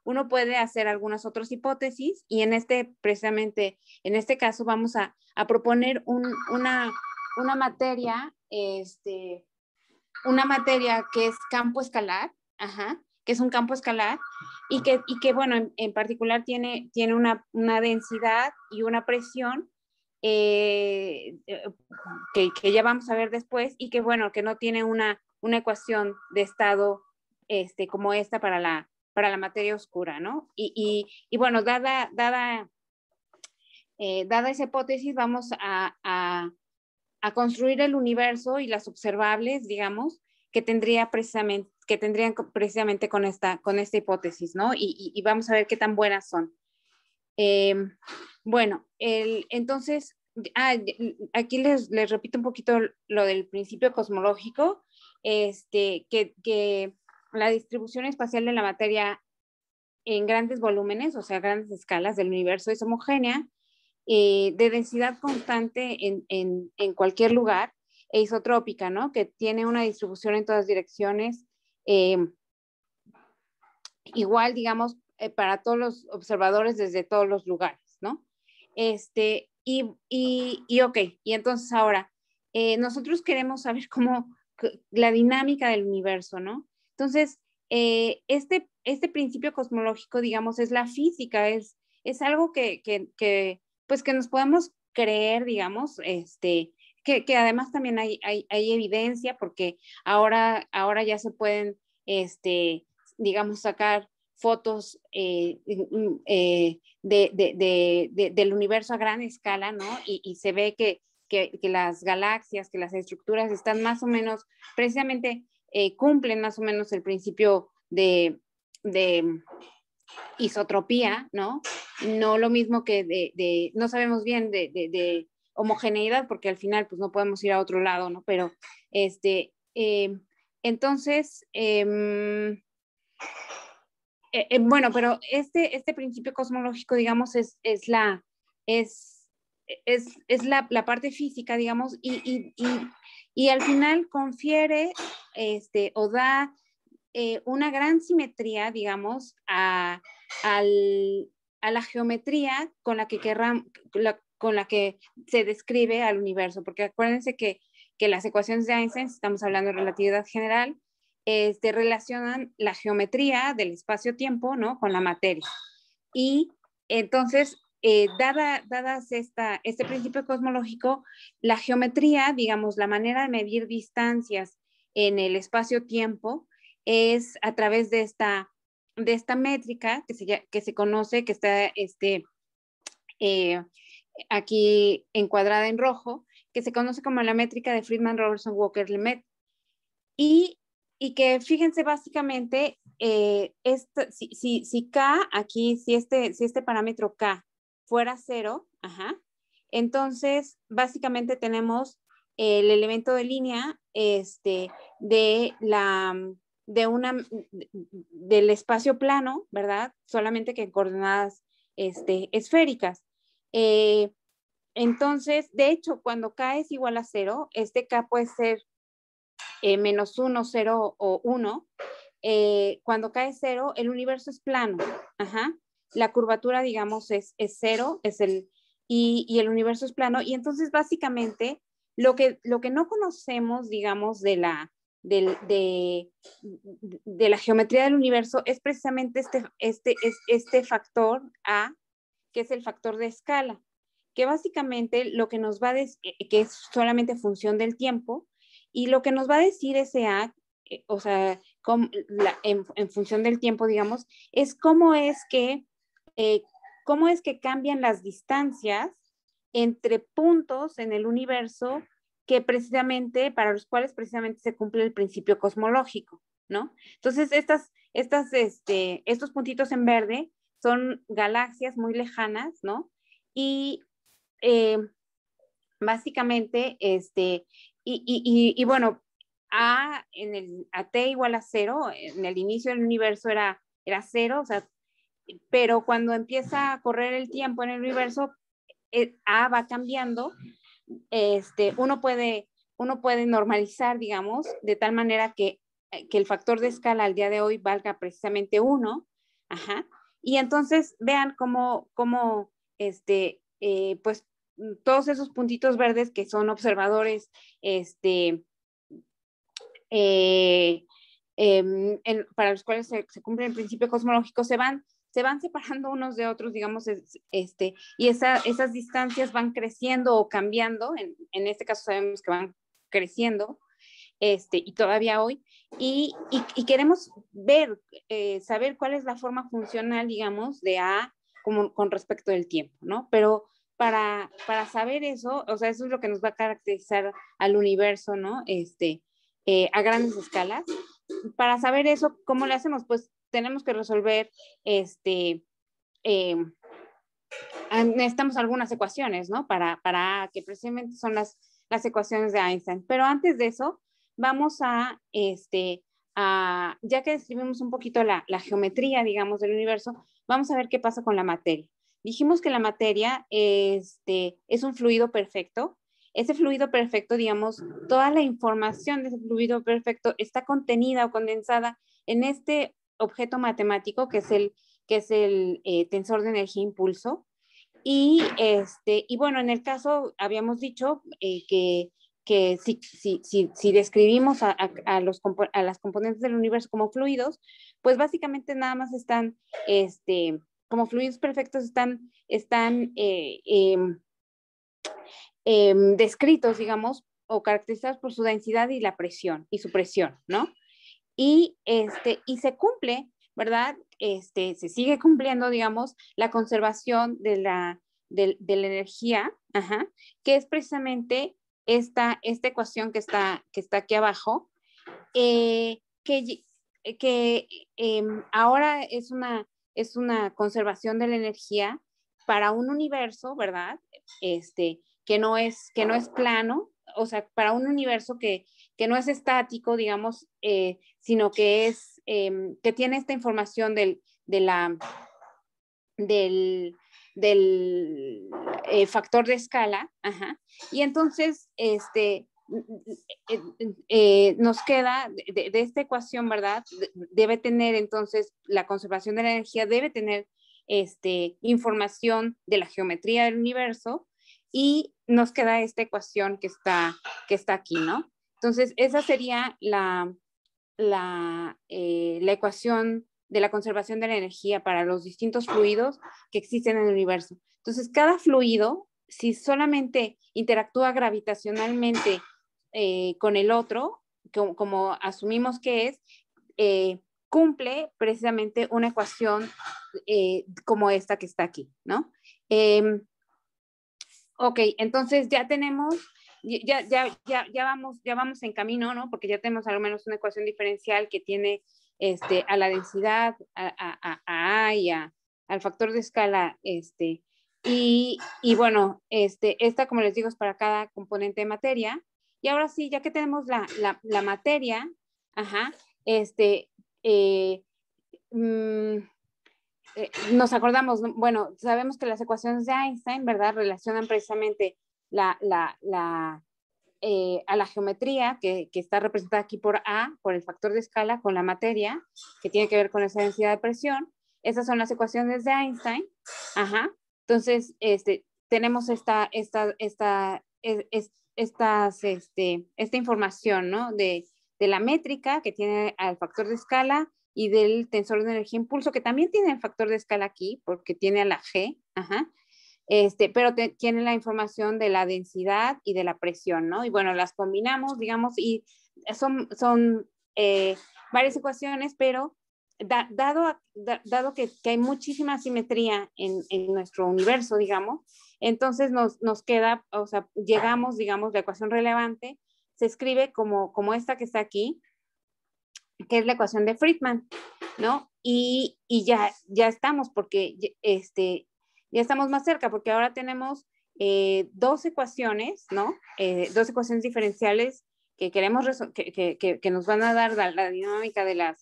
uno puede hacer algunas otras hipótesis y precisamente en este caso vamos a proponer una materia, una materia que es campo escalar, que es un campo escalar y que bueno, en particular tiene una densidad y una presión que ya vamos a ver después y que bueno, que no tiene una ecuación de estado como esta para la materia oscura, ¿no? Y bueno, dada esa hipótesis, vamos a construir el universo y las observables, digamos, que tendrían precisamente con esta hipótesis, ¿no? Y vamos a ver qué tan buenas son. Bueno, entonces, aquí les repito un poquito lo del principio cosmológico, que la distribución espacial de la materia en grandes volúmenes, o sea, grandes escalas del universo es homogénea, de densidad constante en cualquier lugar, e isotrópica, ¿no? Que tiene una distribución en todas direcciones, igual, digamos, para todos los observadores desde todos los lugares, ¿no? Ok, y entonces ahora, nosotros queremos saber la dinámica del universo, ¿no? Entonces, este principio cosmológico, digamos, es la física, es algo que nos podemos creer, digamos, que además también hay evidencia porque ahora ya se pueden, digamos, sacar fotos del universo a gran escala, ¿no? Y se ve que las galaxias, que las estructuras están más o menos, precisamente cumplen más o menos el principio de isotropía, ¿no? No lo mismo que no sabemos bien de homogeneidad, porque al final pues no podemos ir a otro lado, ¿no? Pero entonces, bueno, pero este principio cosmológico, digamos, es la parte física, digamos, y al final confiere o da una gran simetría, digamos, a la geometría con la que se describe al universo, porque acuérdense que las ecuaciones de Einstein, estamos hablando de relatividad general, relacionan la geometría del espacio-tiempo, ¿no? Con la materia. Y entonces, dadas este principio cosmológico, la geometría, digamos, la manera de medir distancias en el espacio-tiempo es a través de esta métrica que se conoce, que está aquí encuadrada en rojo, que se conoce como la métrica de Friedman-Robertson-Walker-Lemaitre. Y que fíjense básicamente, si K aquí, si este parámetro K fuera 0, entonces básicamente tenemos el elemento de línea del espacio plano, ¿verdad? Solamente que en coordenadas esféricas. Entonces, de hecho, cuando K es igual a 0, este K puede ser menos 1, 0 o 1. Cuando K es 0, el universo es plano. La curvatura, digamos, es 0, y el universo es plano. Y entonces, básicamente, lo que no conocemos, digamos, de de la geometría del universo es precisamente este factor A, que es el factor de escala, que básicamente lo que nos va a decir, que es solamente función del tiempo, y lo que nos va a decir ese A, o sea, en función del tiempo, digamos, es cómo es que cambian las distancias entre puntos en el universo que precisamente, para los cuales precisamente se cumple el principio cosmológico, ¿no? Entonces, estos puntitos en verde son galaxias muy lejanas, ¿no? Y básicamente, y bueno, a t igual a 0, en el inicio del universo era 0, o sea, pero cuando empieza a correr el tiempo en el universo, A va cambiando, uno puede normalizar, digamos, de tal manera que el factor de escala al día de hoy valga precisamente 1, ajá, y entonces vean cómo pues todos esos puntitos verdes que son observadores, para los cuales se cumple el principio cosmológico, se van separando unos de otros, digamos, y esas distancias van creciendo o cambiando, en este caso sabemos que van creciendo, y todavía hoy, y queremos saber cuál es la forma funcional, digamos, de A con respecto del tiempo, ¿no? Pero para saber eso, o sea, eso es lo que nos va a caracterizar al universo, ¿no? A grandes escalas. Para saber eso, ¿cómo lo hacemos? Pues tenemos que resolver, necesitamos algunas ecuaciones, ¿no? Para que precisamente son las ecuaciones de Einstein. Pero antes de eso, vamos a ya que describimos un poquito la geometría, digamos, del universo, vamos a ver qué pasa con la materia. Dijimos que la materia es un fluido perfecto. Ese fluido perfecto, digamos, toda la información de ese fluido perfecto está contenida o condensada en este objeto matemático que es el tensor de energía-impulso. Y bueno, en el caso, habíamos dicho que si describimos a las componentes del universo como fluidos, pues básicamente nada más están, como fluidos perfectos, están descritos, digamos, o caracterizados por su densidad y la presión, y su presión, ¿no? Y se cumple, ¿verdad? Se sigue cumpliendo, digamos, la conservación de la energía, ajá, que es precisamente esta ecuación que está aquí abajo, que ahora es una conservación de la energía para un universo, ¿verdad? Que no es plano, o sea, para un universo que no es estático, digamos, sino que que tiene esta información del factor de escala, ajá, y entonces nos queda de esta ecuación, ¿verdad? Debe tener entonces la conservación de la energía, debe tener información de la geometría del universo, y nos queda esta ecuación que está aquí, ¿no? Entonces, esa sería la ecuación de la conservación de la energía para los distintos fluidos que existen en el universo. Entonces, cada fluido, si solamente interactúa gravitacionalmente con el otro, como asumimos que es, cumple precisamente una ecuación como esta que está aquí, ¿no? Ok, entonces ya tenemos, ya vamos en camino, ¿no? Porque ya tenemos al menos una ecuación diferencial que tiene a la densidad, a A y al factor de escala, y bueno, esta, como les digo, es para cada componente de materia. Y ahora sí, ya que tenemos la materia, ajá, nos acordamos, bueno, sabemos que las ecuaciones de Einstein, ¿verdad? Relacionan precisamente a la geometría que está representada aquí por A, por el factor de escala, con la materia, que tiene que ver con esa densidad de presión. Esas son las ecuaciones de Einstein. Ajá. Entonces, tenemos esta información, ¿no? de la métrica, que tiene al factor de escala, y del tensor de energía impulso, que también tiene el factor de escala aquí, porque tiene a la G, ajá. Pero tiene la información de la densidad y de la presión, ¿no? Y bueno, las combinamos, digamos, y son varias ecuaciones, pero dado que hay muchísima simetría en nuestro universo, digamos, entonces nos queda, o sea, llegamos, digamos, la ecuación relevante se escribe como esta que está aquí, que es la ecuación de Friedman, ¿no? Y ya estamos, porque ya estamos más cerca, porque ahora tenemos dos ecuaciones, ¿no? Dos ecuaciones diferenciales que queremos que nos van a dar la dinámica de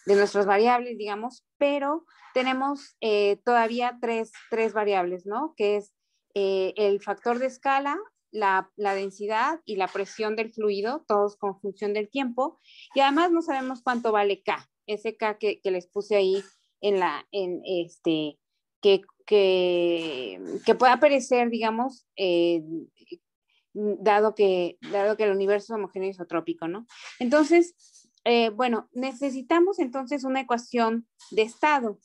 nuestras variables, digamos, pero tenemos todavía tres variables, ¿no? Que es el factor de escala, la densidad y la presión del fluido, todos con función del tiempo, y además no sabemos cuánto vale K, ese K que les puse ahí que puede aparecer, digamos, dado que el universo es homogéneo isotrópico, ¿no? Entonces, bueno, necesitamos entonces una ecuación de estado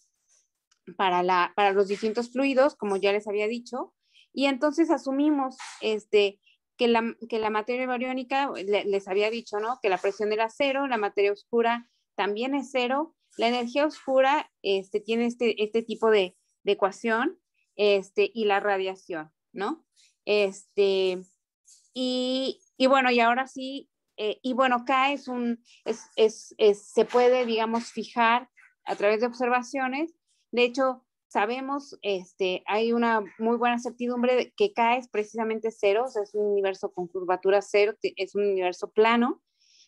para los distintos fluidos, como ya les había dicho, y entonces asumimos que la materia bariónica, les había dicho, ¿no? Que la presión era cero, la materia oscura también es cero, la energía oscura tiene este tipo de ecuación, y la radiación, ¿no? Y bueno, y ahora sí, y bueno, K se puede, digamos, fijar a través de observaciones. De hecho, sabemos, hay una muy buena certidumbre de que K es precisamente cero, o sea, es un universo con curvatura cero, es un universo plano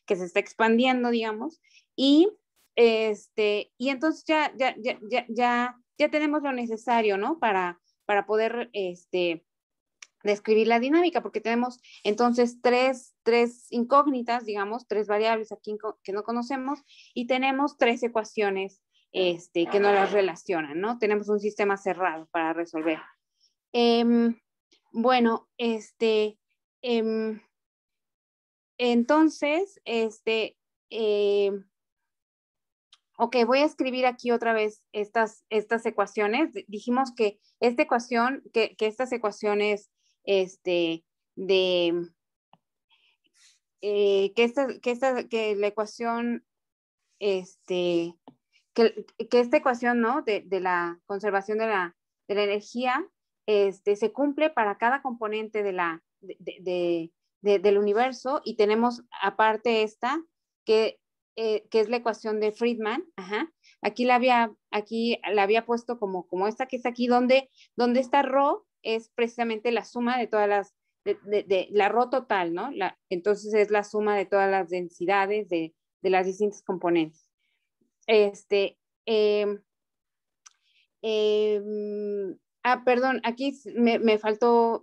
que se está expandiendo, digamos, y entonces ya tenemos lo necesario, ¿no? Para poder describir la dinámica, porque tenemos entonces tres incógnitas, digamos, tres variables aquí que no conocemos, y tenemos tres ecuaciones que no las relacionan, ¿no? Tenemos un sistema cerrado para resolver. Bueno, entonces, ok, voy a escribir aquí otra vez estas ecuaciones. Dijimos que esta ecuación, que estas ecuaciones, que la ecuación, que esta ecuación, ¿no? De la conservación de la energía, se cumple para cada componente del universo, y tenemos aparte esta, que es la ecuación de Friedman. Ajá. Aquí la había puesto como esta que está aquí, donde esta ρ es precisamente la suma de todas las, de la ρ total, ¿no? Entonces es la suma de todas las densidades de las distintas componentes. Perdón, aquí me faltó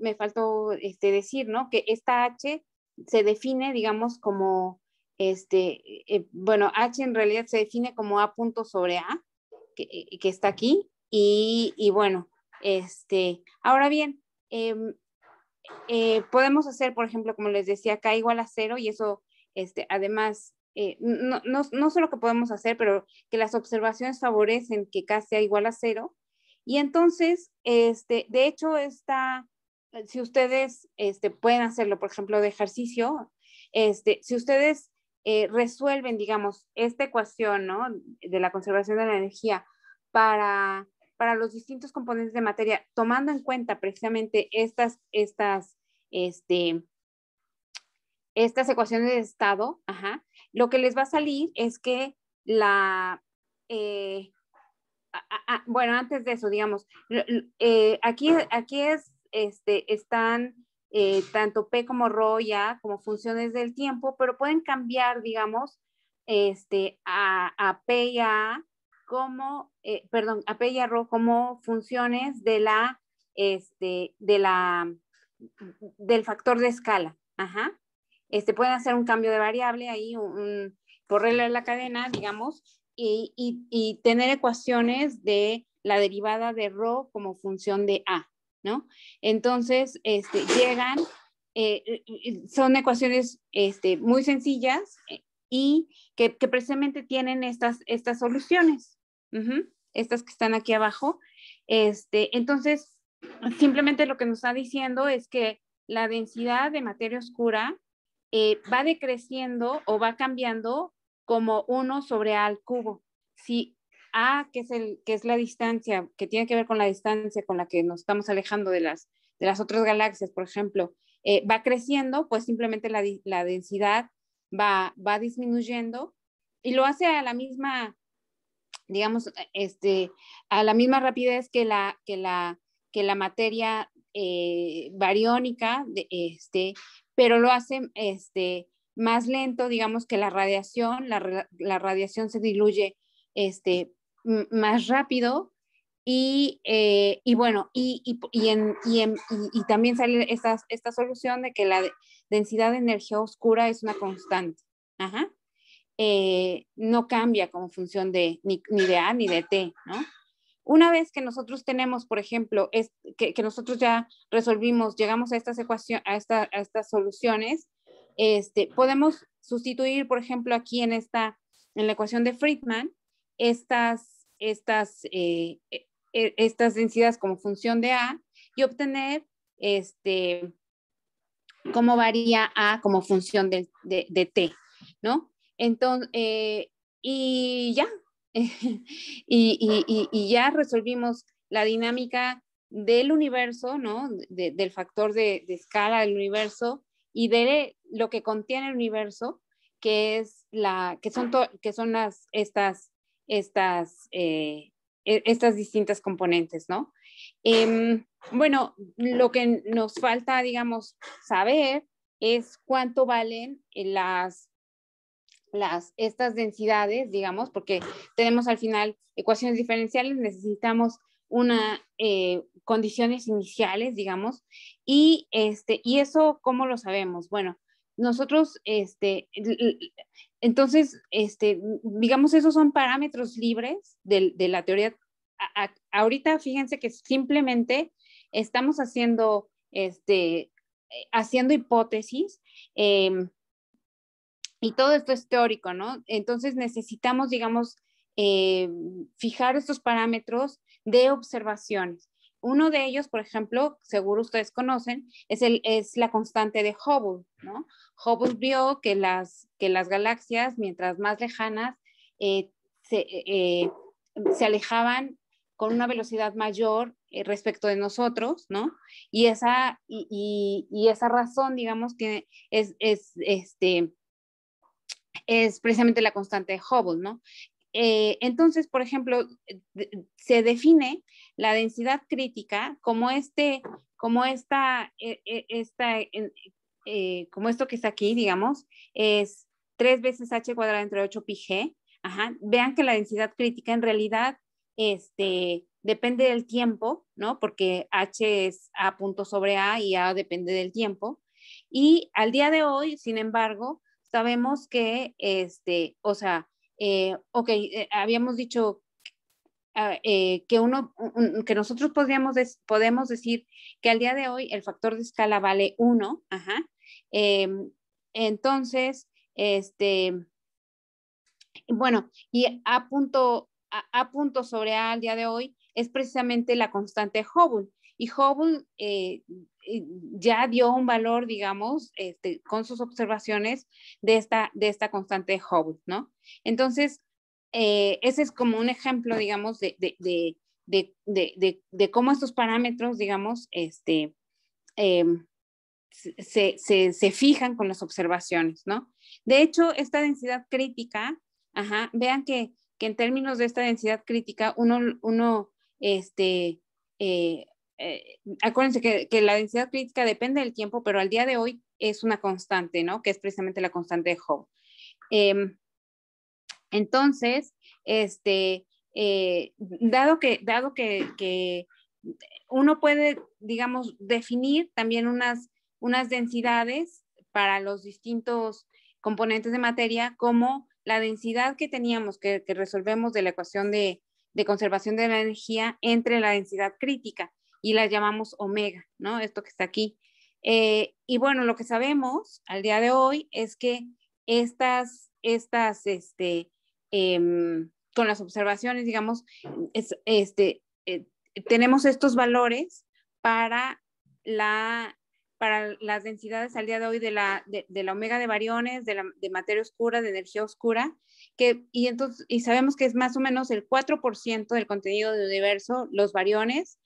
decir, ¿no? Que esta H se define, digamos, como, bueno, H en realidad se define como A punto sobre A, que está aquí, y bueno, ahora bien, podemos hacer, por ejemplo, como les decía, K igual a 0, y eso, además, no solo que podemos hacer, pero que las observaciones favorecen que K sea igual a 0, y entonces, de hecho, si ustedes pueden hacerlo, por ejemplo, de ejercicio, si ustedes resuelven, digamos, esta ecuación, ¿no? De la conservación de la energía para los distintos componentes de materia, tomando en cuenta precisamente estas ecuaciones de estado, ajá, lo que les va a salir es que bueno, antes de eso, digamos, aquí están tanto P como ρ y A como funciones del tiempo, pero pueden cambiar, digamos, a P y a A como, a P y a ρ como funciones del factor de escala. Ajá. Pueden hacer un cambio de variable ahí, por regla de la cadena, digamos, y tener ecuaciones de la derivada de ρ como función de A, ¿no? Entonces, llegan son ecuaciones muy sencillas y que precisamente tienen estas soluciones, estas que están aquí abajo. Entonces, simplemente lo que nos está diciendo es que la densidad de materia oscura va decreciendo o va cambiando como 1 sobre A al cubo. Si A, que es la distancia, que tiene que ver con la distancia con la que nos estamos alejando de las otras galaxias, por ejemplo, va creciendo, pues simplemente la densidad va disminuyendo y lo hace a la misma, digamos, a la misma rapidez que la materia bariónica, pero lo hace más lento, digamos, que la radiación. La radiación se diluye más rápido y bueno, y también sale esta solución de que la densidad de energía oscura es una constante. Ajá. No cambia como función de ni de A ni de T, ¿no? Una vez que nosotros tenemos, por ejemplo, que nosotros ya resolvimos, llegamos a estas ecuaciones, a estas soluciones, podemos sustituir, por ejemplo, aquí en la ecuación de Friedman, estas densidades como función de A y obtener cómo varía A como función de T, ¿no? Entonces, y ya, y ya resolvimos la dinámica del universo, ¿no? Del factor de escala del universo y de lo que contiene el universo, que son estas distintas componentes, ¿no? Bueno, lo que nos falta, digamos, saber es cuánto valen estas densidades, digamos, porque tenemos al final ecuaciones diferenciales, necesitamos condiciones iniciales, digamos, y eso, ¿cómo lo sabemos? Bueno, nosotros, entonces, digamos, esos son parámetros libres de la teoría. Ahorita, fíjense que simplemente estamos haciendo hipótesis, y todo esto es teórico, ¿no? Entonces necesitamos, digamos, fijar estos parámetros de observaciones. Uno de ellos, por ejemplo, seguro ustedes conocen, es la constante de Hubble, ¿no? Hubble vio que las galaxias, mientras más lejanas, se alejaban con una velocidad mayor respecto de nosotros, ¿no? Y esa razón, digamos, es precisamente la constante de Hubble, ¿no? Entonces, por ejemplo, se define la densidad crítica como como esto que está aquí, digamos, es 3 veces h cuadrada entre 8 pi g. Ajá. Vean que la densidad crítica en realidad depende del tiempo, ¿no? Porque h es a punto sobre a y a depende del tiempo. Y al día de hoy, sin embargo, sabemos que, habíamos dicho que nosotros podemos decir que al día de hoy el factor de escala vale 1, ajá. Entonces, bueno, y a punto sobre A al día de hoy es precisamente la constante Hubble. Y Hubble ya dio un valor, digamos, con sus observaciones de esta constante de Hubble, ¿no? Entonces, ese es como un ejemplo, digamos, de cómo estos parámetros, digamos, se fijan con las observaciones, ¿no? De hecho, esta densidad crítica, ajá, vean que en términos de esta densidad crítica, acuérdense que la densidad crítica depende del tiempo, pero al día de hoy es una constante, ¿no? Que es precisamente la constante de Hubble. Entonces, dado que uno puede, digamos, definir también unas densidades para los distintos componentes de materia, como la densidad que teníamos, que resolvemos de la ecuación de conservación de la energía entre la densidad crítica, y la llamamos omega, ¿no? Esto que está aquí. Y bueno, lo que sabemos al día de hoy es que con las observaciones, digamos, tenemos estos valores para las densidades al día de hoy de la omega de bariones, de materia oscura, de energía oscura, y sabemos que es más o menos el 4% del contenido del universo, los bariones,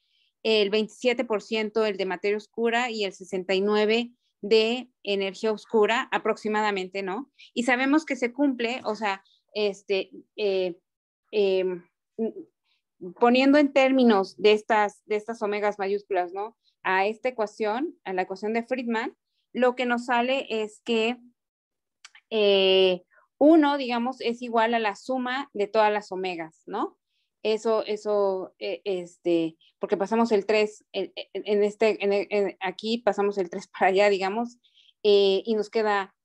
el 27% el de materia oscura y el 69% de energía oscura aproximadamente, ¿no? Y sabemos que se cumple, o sea, poniendo en términos de estas omegas mayúsculas, ¿no? A esta ecuación, a la ecuación de Friedman, lo que nos sale es que 1, digamos, es igual a la suma de todas las omegas, ¿no? Porque pasamos el 3, aquí pasamos el 3 para allá, digamos, y nos queda,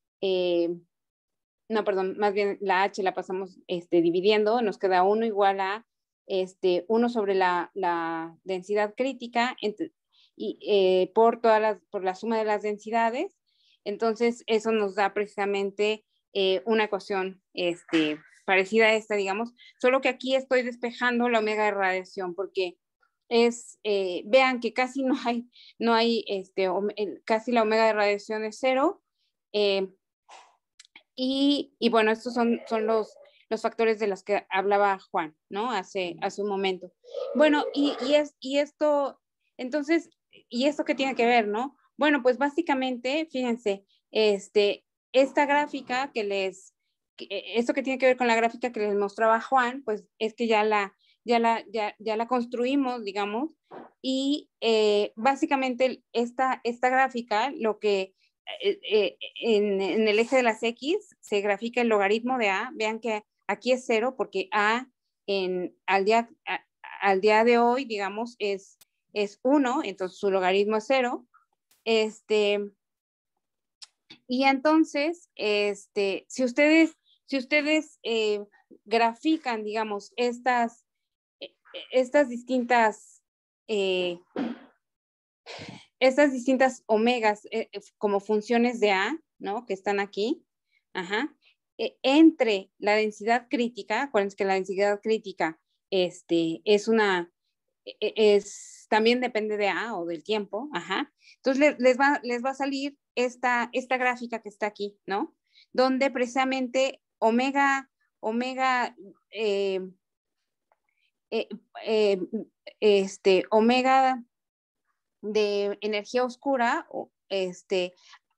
no, perdón, más bien la H la pasamos dividiendo, nos queda 1 igual a 1 sobre la densidad crítica por la suma de las densidades. Entonces, eso nos da precisamente una ecuación parecida a esta, digamos, solo que aquí estoy despejando la omega de radiación, porque vean que casi casi la omega de radiación es 0, y bueno, estos son los factores de los que hablaba Juan, ¿no? Hace un momento. Bueno, esto, entonces, ¿y esto qué tiene que ver, no? Bueno, pues básicamente, fíjense, esta gráfica esto que tiene que ver con la gráfica que les mostraba Juan, pues es que ya la construimos, digamos, y básicamente esta gráfica, lo que en el eje de las X se grafica el logaritmo de A. Vean que aquí es 0 porque A al día de hoy, digamos, es 1, entonces su logaritmo es 0. Y entonces, si ustedes grafican, digamos, estas distintas omegas como funciones de A, ¿no? Que están aquí, entre la densidad crítica, acuérdense que la densidad crítica también depende de A o del tiempo, entonces les va a salir esta gráfica que está aquí, ¿no? Donde precisamente omega de energía oscura,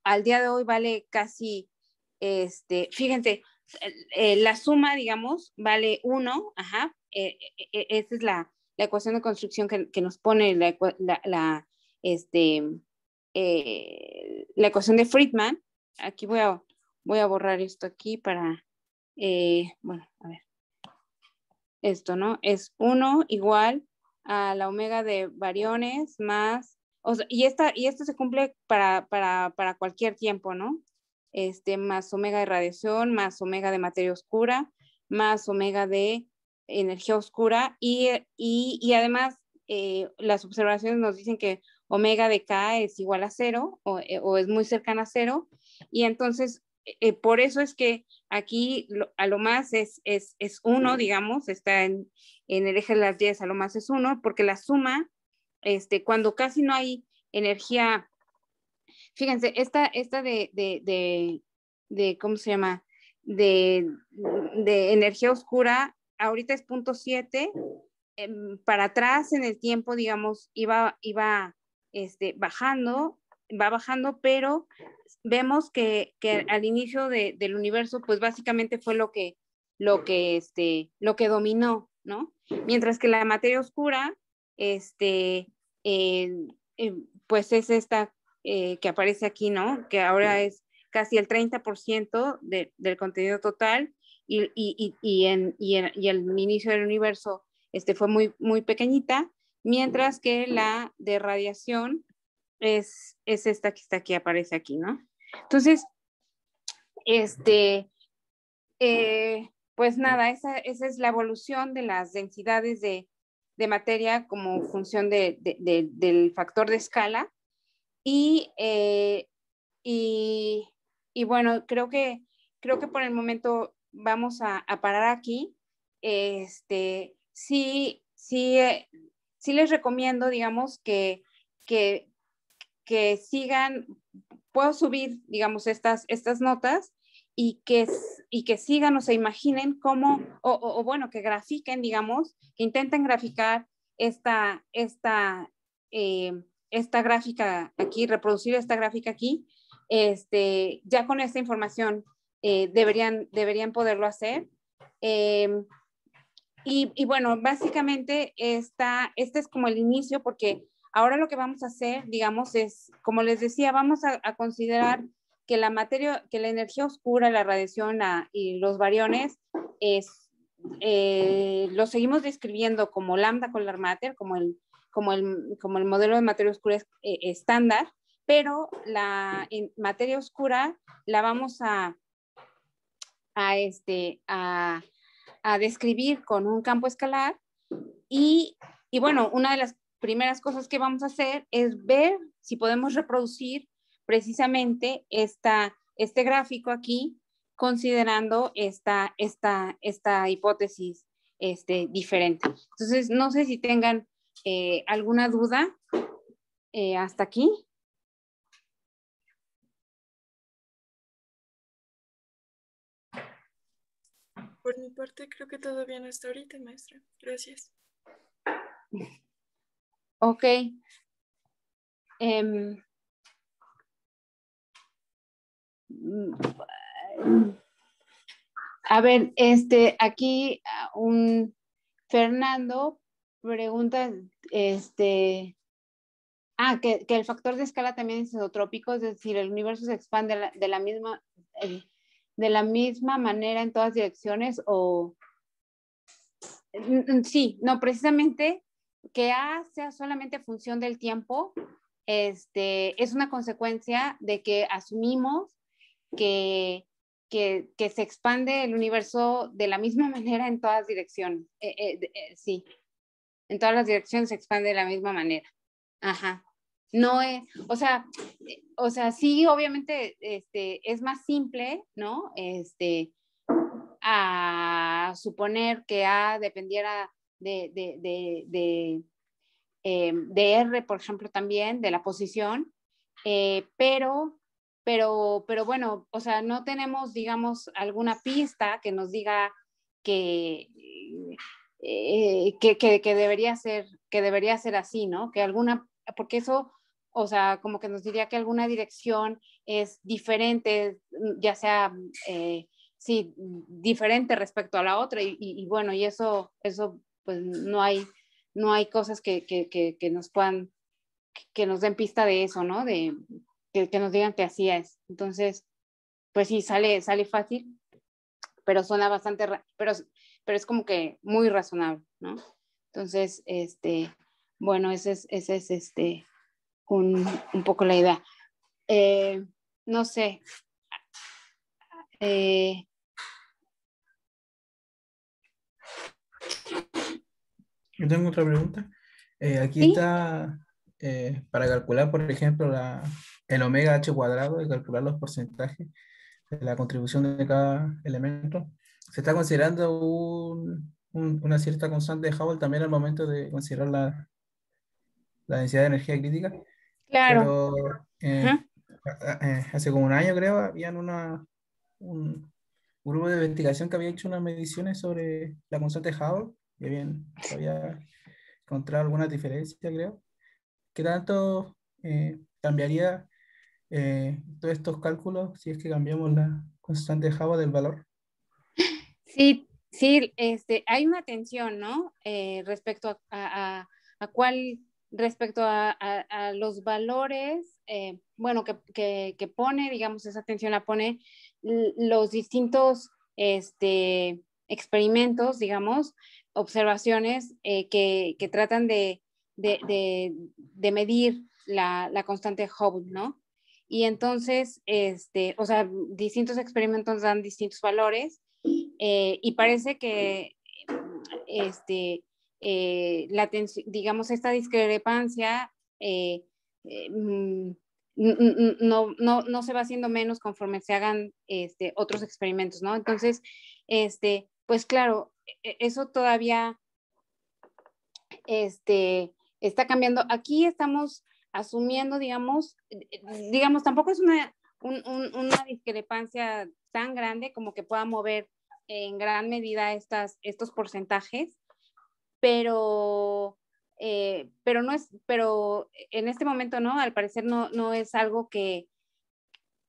al día de hoy vale casi, fíjense, la suma, digamos, vale 1, esa es la ecuación de construcción que nos pone la ecuación de Friedman. Aquí voy a borrar esto aquí para, bueno, a ver, esto, ¿no? Es 1 igual a la omega de bariones más, y esto se cumple para cualquier tiempo, ¿no? Más omega de radiación, más omega de materia oscura, más omega de energía oscura, y además las observaciones nos dicen que omega de K es igual a 0 o es muy cercana a 0, y entonces por eso es que aquí a lo más es 1, digamos, está en el eje de las 10, a lo más es 1, porque la suma, cuando casi no hay energía, fíjense, esta de ¿cómo se llama? De energía oscura, ahorita es 0.7, para atrás en el tiempo, digamos, iba bajando, va bajando, pero vemos que al inicio del universo, pues básicamente fue lo que dominó, ¿no? Mientras que la materia oscura, pues es esta que aparece aquí, ¿no? Que ahora es casi el 30% del contenido total, y el inicio del universo fue muy, muy pequeñita, mientras que la de radiación es esta que está aquí, aparece aquí, ¿no? Entonces, pues nada, esa es la evolución de las densidades de materia como función del factor de escala. Y, y bueno, creo que por el momento vamos a parar aquí. Sí, sí les recomiendo, digamos, que sigan, puedo subir, digamos, estas notas y que sigan o se imaginen cómo, o bueno, que grafiquen, digamos, que intenten graficar esta gráfica aquí, reproducir esta gráfica aquí. Ya con esta información deberían poderlo hacer. Y bueno, básicamente este es como el inicio, porque ahora lo que vamos a hacer, digamos, es, como les decía, vamos a considerar que la materia, que la energía oscura, la radiación y los bariones, los seguimos describiendo como lambda Polar Matter, como el modelo de materia oscura estándar, pero la materia oscura la vamos a describir con un campo escalar y bueno, una de las primeras cosas que vamos a hacer es ver si podemos reproducir precisamente este gráfico aquí, considerando esta hipótesis diferente. Entonces, no sé si tengan alguna duda hasta aquí. Por mi parte, creo que todo bien hasta ahorita, maestra. Gracias. Ok. A ver, aquí un Fernando pregunta, que el factor de escala también es isotrópico, es decir, el universo se expande de la misma manera en todas direcciones, o sí, no, precisamente que A sea solamente función del tiempo, es una consecuencia de que asumimos que se expande el universo de la misma manera en todas direcciones. Sí, en todas las direcciones se expande de la misma manera. Ajá. No es, o sea, sí, obviamente, es más simple, ¿no? A suponer que A dependiera de R, por ejemplo, también, de la posición, pero bueno, o sea, no tenemos, digamos, alguna pista que nos diga que debería ser así, ¿no? Porque eso, o sea, como que nos diría que alguna dirección es diferente, ya sea, sí, diferente respecto a la otra, y bueno, y eso, pues no hay cosas que nos puedan, que nos den pista de eso, ¿no? Que nos digan que así es. Entonces, pues sí, sale fácil, pero suena bastante, pero es como que muy razonable, ¿no? Entonces, bueno, ese es un poco la idea. No sé. Yo tengo otra pregunta. Aquí ¿Sí? está, para calcular, por ejemplo, el omega h cuadrado y calcular los porcentajes de la contribución de cada elemento. Se está considerando una cierta constante de Hubble también al momento de considerar la densidad de energía crítica, Claro. pero hace como un año, creo, habían un grupo de investigación que había hecho unas mediciones sobre la constante de Hubble y había encontrado algunas diferencias, creo. ¿Qué tanto cambiaría todos estos cálculos si es que cambiamos la constante de Hubble del valor? Sí, hay una tensión, ¿no? Respecto a cuál, respecto a los valores, bueno, que pone, digamos, esa tensión la pone los distintos experimentos, digamos, observaciones que tratan de medir la constante de Hubble, ¿no? Y entonces, o sea, distintos experimentos dan distintos valores. Y parece que digamos, esta discrepancia no se va haciendo menos conforme se hagan otros experimentos, ¿no? Entonces, pues claro, eso todavía está cambiando. Aquí estamos asumiendo, digamos, tampoco es una discrepancia tan grande como que pueda mover en gran medida estos porcentajes, pero en este momento no, al parecer no es algo que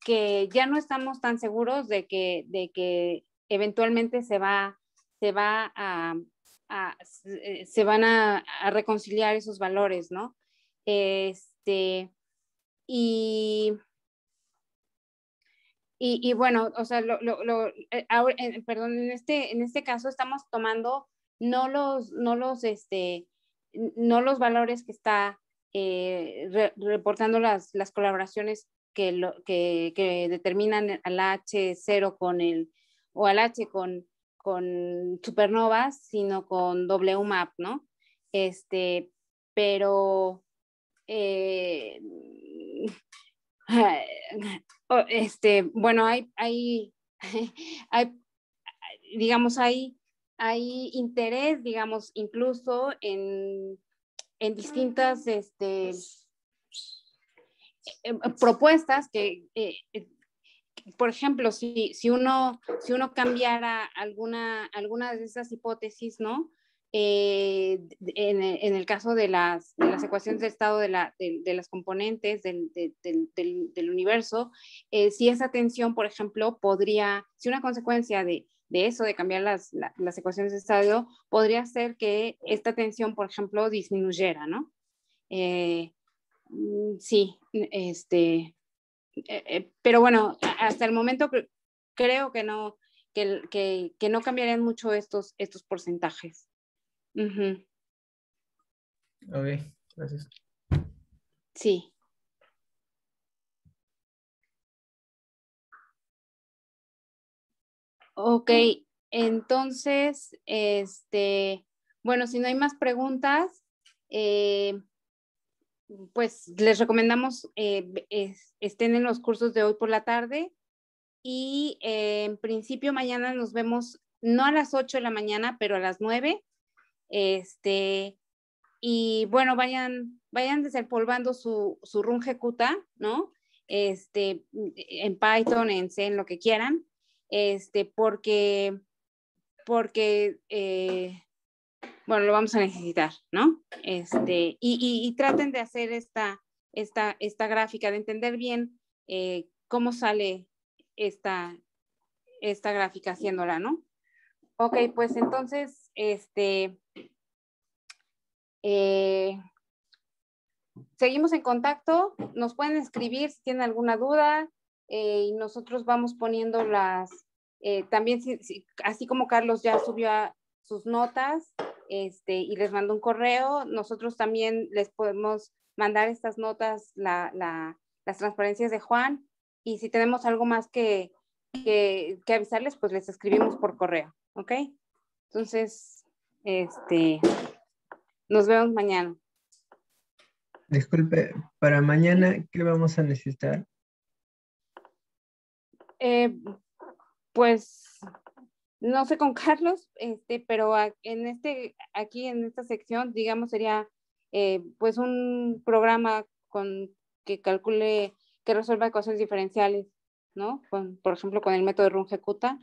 ya no estamos tan seguros de que eventualmente se van a reconciliar esos valores, ¿no? Y bueno, o sea, perdón, en este caso estamos tomando no los valores que está reportando las colaboraciones que determinan al H0 o al H con supernovas, sino con WMAP, ¿no? Pero bueno, digamos, hay interés, digamos, incluso en distintas propuestas que, por ejemplo, si uno cambiara alguna de esas hipótesis, ¿no? En el caso de las ecuaciones de estado de las componentes del universo, si esa tensión, por ejemplo, si una consecuencia de eso, de cambiar las ecuaciones de estado, podría ser que esta tensión, por ejemplo, disminuyera, ¿no? Sí, pero bueno, hasta el momento creo que no cambiarían mucho estos porcentajes. Uh-huh. Ok, gracias. Sí. Ok, entonces, bueno, si no hay más preguntas, pues les recomendamos estén en los cursos de hoy por la tarde y en principio mañana nos vemos no a las 8 de la mañana, pero a las 9. Y bueno, vayan desempolvando su Runge-Kutta, ¿no? En Python, en C, en lo que quieran, porque bueno, lo vamos a necesitar, ¿no? Y traten de hacer esta gráfica, de entender bien cómo sale esta gráfica haciéndola, ¿no? Ok, pues entonces, seguimos en contacto, nos pueden escribir si tienen alguna duda y nosotros vamos poniendo también así como Carlos ya subió sus notas y les mandó un correo, nosotros también les podemos mandar estas notas, las transparencias de Juan, y si tenemos algo más que avisarles, pues les escribimos por correo, ¿ok? Entonces, nos vemos mañana. Disculpe, para mañana, ¿qué vamos a necesitar? Pues no sé con Carlos, pero aquí en esta sección, digamos, sería pues un programa que calcule, que resuelva ecuaciones diferenciales, ¿no? Por ejemplo, con el método de Runge-Kutta,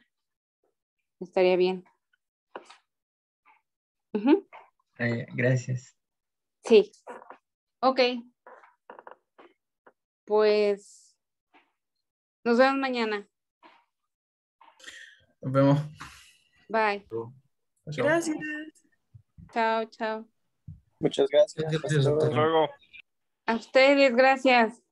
estaría bien. Uh-huh. Gracias. Sí. Ok. Pues nos vemos mañana. Nos vemos. Bye. Chao. Gracias. Chao, chao. Muchas gracias. Gracias, Hasta luego. doctor. Luego. A ustedes, gracias.